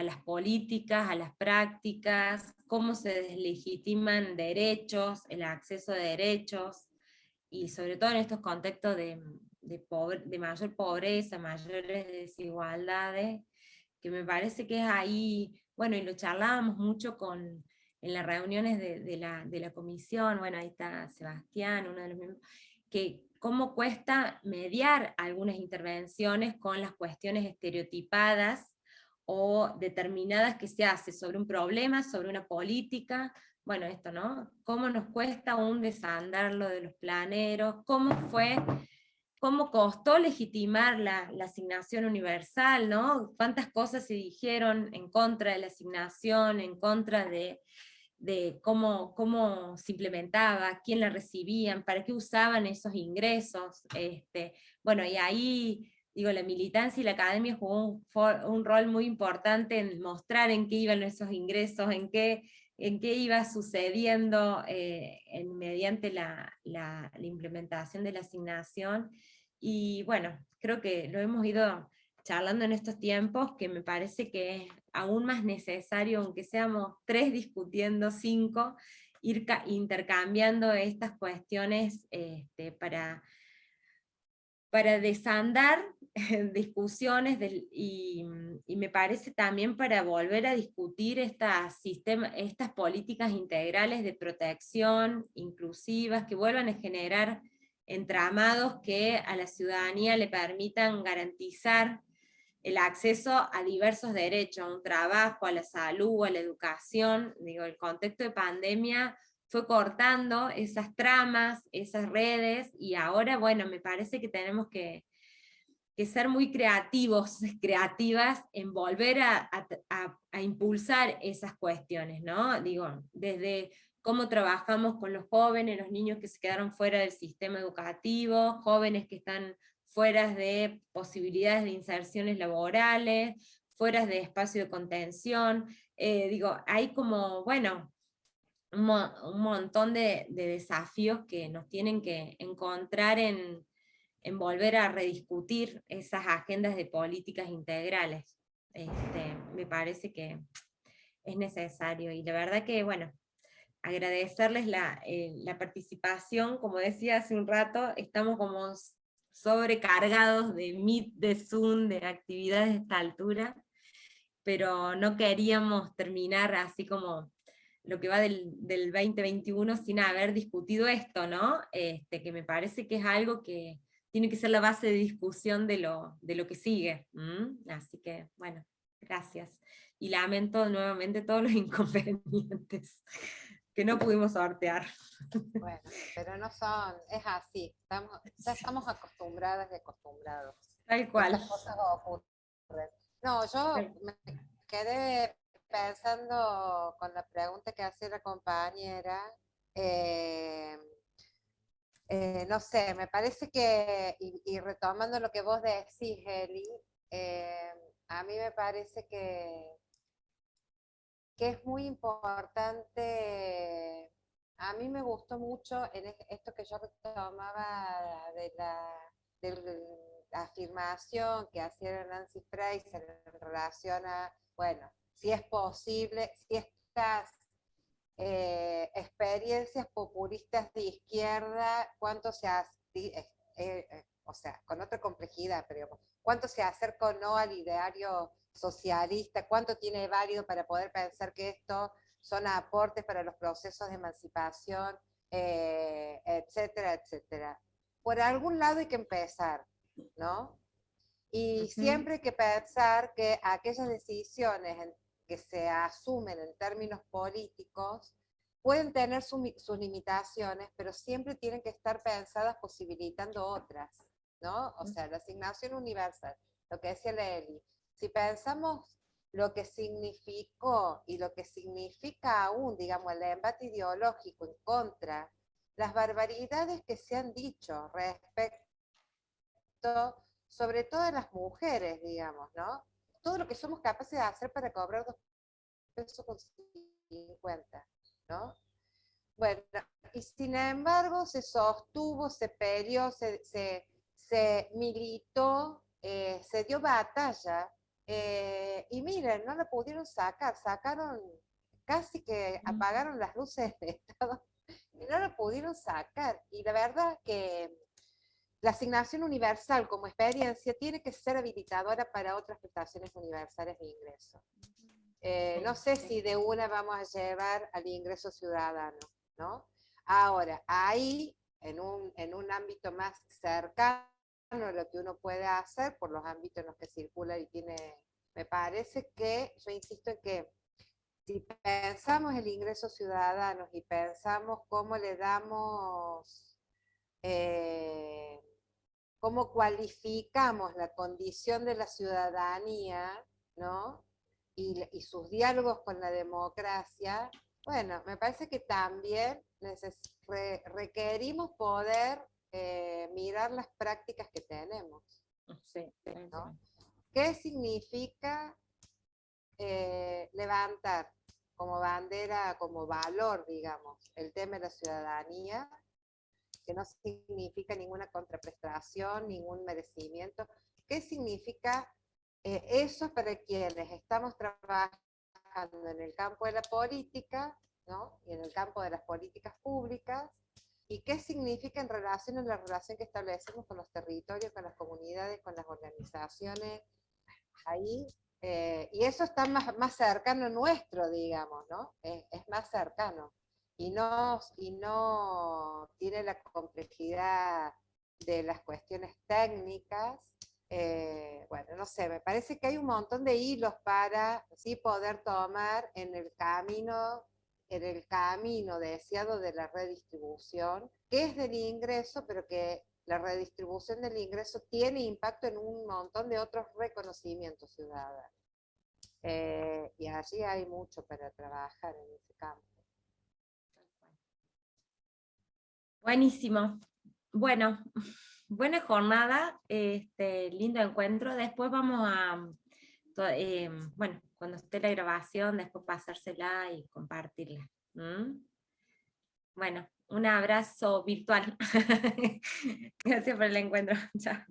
las políticas, a las prácticas, cómo se deslegitiman derechos, el acceso de derechos, y sobre todo en estos contextos de mayor pobreza, mayores desigualdades, que me parece que es ahí, bueno, y lo charlábamos mucho en las reuniones de la comisión, bueno, ahí está Sebastián, uno de los miembros, que cómo cuesta mediar algunas intervenciones con las cuestiones estereotipadas o determinadas que se hace sobre un problema, sobre una política, bueno, esto, ¿no? Cómo nos cuesta aún desandar lo de los planeros, cómo costó legitimar la asignación universal, ¿no? Cuántas cosas se dijeron en contra de la asignación, en contra de cómo se implementaba, quién la recibían, para qué usaban esos ingresos. Bueno, y ahí, digo, la militancia y la academia jugó un rol muy importante en mostrar en qué iban esos ingresos, en qué iba sucediendo mediante la implementación de la asignación. Y bueno, creo que lo hemos ido charlando en estos tiempos, que me parece que es aún más necesario, aunque seamos 3 discutiendo, 5, ir intercambiando estas cuestiones para desandar discusiones y me parece también para volver a discutir estas políticas integrales de protección inclusivas, que vuelvan a generar entramados que a la ciudadanía le permitan garantizar el acceso a diversos derechos, a un trabajo, a la salud, a la educación. Digo, el contexto de pandemia fue cortando esas tramas, esas redes, y ahora, bueno, me parece que tenemos que ser muy creativos, creativas en volver a impulsar esas cuestiones, ¿no? Digo, desde cómo trabajamos con los jóvenes, los niños que se quedaron fuera del sistema educativo, jóvenes que están fuera de posibilidades de inserciones laborales, fuera de espacio de contención. Digo, hay como, bueno, un montón de desafíos que nos tienen que encontrar en volver a rediscutir esas agendas de políticas integrales. Me parece que es necesario, y la verdad que, bueno, agradecerles la participación. Como decía hace un rato, estamos como sobrecargados de Meet, de Zoom, de actividades de esta altura, pero no queríamos terminar así como lo que va del 2021 sin haber discutido esto, ¿no? Que me parece que es algo que tiene que ser la base de discusión de lo que sigue. Así que, bueno, gracias. Y lamento nuevamente todos los inconvenientes que no pudimos sortear. Bueno, pero no son, es así, ya estamos acostumbradas y acostumbrados. Tal cual. Estas cosas ocurren. No, yo me quedé pensando con la pregunta que hacía la compañera, no sé, me parece que, y retomando lo que vos decís, Eli, a mí me parece que es muy importante. A mí me gustó mucho en esto que yo retomaba de la afirmación que hacía Nancy Fraser en relación a, bueno, si es posible, si estas experiencias populistas de izquierda, cuánto se hace, o sea, con otra complejidad, pero cuánto se acerca o no al ideario socialista, cuánto tiene válido para poder pensar que esto son aportes para los procesos de emancipación, etcétera, etcétera. Por algún lado hay que empezar, ¿no? Y siempre hay que pensar que aquellas decisiones que se asumen en términos políticos pueden tener sus limitaciones, pero siempre tienen que estar pensadas posibilitando otras, ¿no? O sea, la asignación universal, lo que decía Lely, si pensamos lo que significó y lo que significa aún, digamos, el embate ideológico en contra, las barbaridades que se han dicho respecto, sobre todo de las mujeres, digamos, ¿no? Todo lo que somos capaces de hacer para cobrar 2,50 pesos, ¿no? Bueno, y sin embargo se sostuvo, se peleó, se militó, se dio batalla, y miren, no la pudieron sacar, sacaron, casi que apagaron las luces del Estado, y no la pudieron sacar. Y la verdad que la asignación universal como experiencia tiene que ser habilitadora para otras prestaciones universales de ingreso. No sé si de una vamos a llevar al ingreso ciudadano, ¿no? Ahora, ahí, en un ámbito más cercano a lo que uno puede hacer por los ámbitos en los que circula y tiene, me parece que, yo insisto en que si pensamos el ingreso ciudadano y pensamos cómo le damos, cómo cualificamos la condición de la ciudadanía, ¿no? Y sus diálogos con la democracia, bueno, me parece que también requerimos poder mirar las prácticas que tenemos. Sí, ¿no? ¿Qué significa levantar como bandera, como valor, digamos, el tema de la ciudadanía, que no significa ninguna contraprestación, ningún merecimiento? ¿Qué significa eso para quienes estamos trabajando en el campo de la política, ¿no? Y en el campo de las políticas públicas? ¿Y qué significa en relación a la relación que establecemos con los territorios, con las comunidades, con las organizaciones? Ahí, y eso está más cercano nuestro, digamos, ¿no? Es más cercano. Y no tiene la complejidad de las cuestiones técnicas, bueno, no sé, me parece que hay un montón de hilos para ¿sí? poder tomar en el camino deseado de la redistribución, que es del ingreso, pero que la redistribución del ingreso tiene impacto en un montón de otros reconocimientos ciudadanos. Y allí hay mucho para trabajar en ese campo. Buenísimo. Bueno, buena jornada, lindo encuentro. Después vamos a, bueno, cuando esté la grabación, después pasársela y compartirla. Bueno, un abrazo virtual. Gracias por el encuentro. Chao.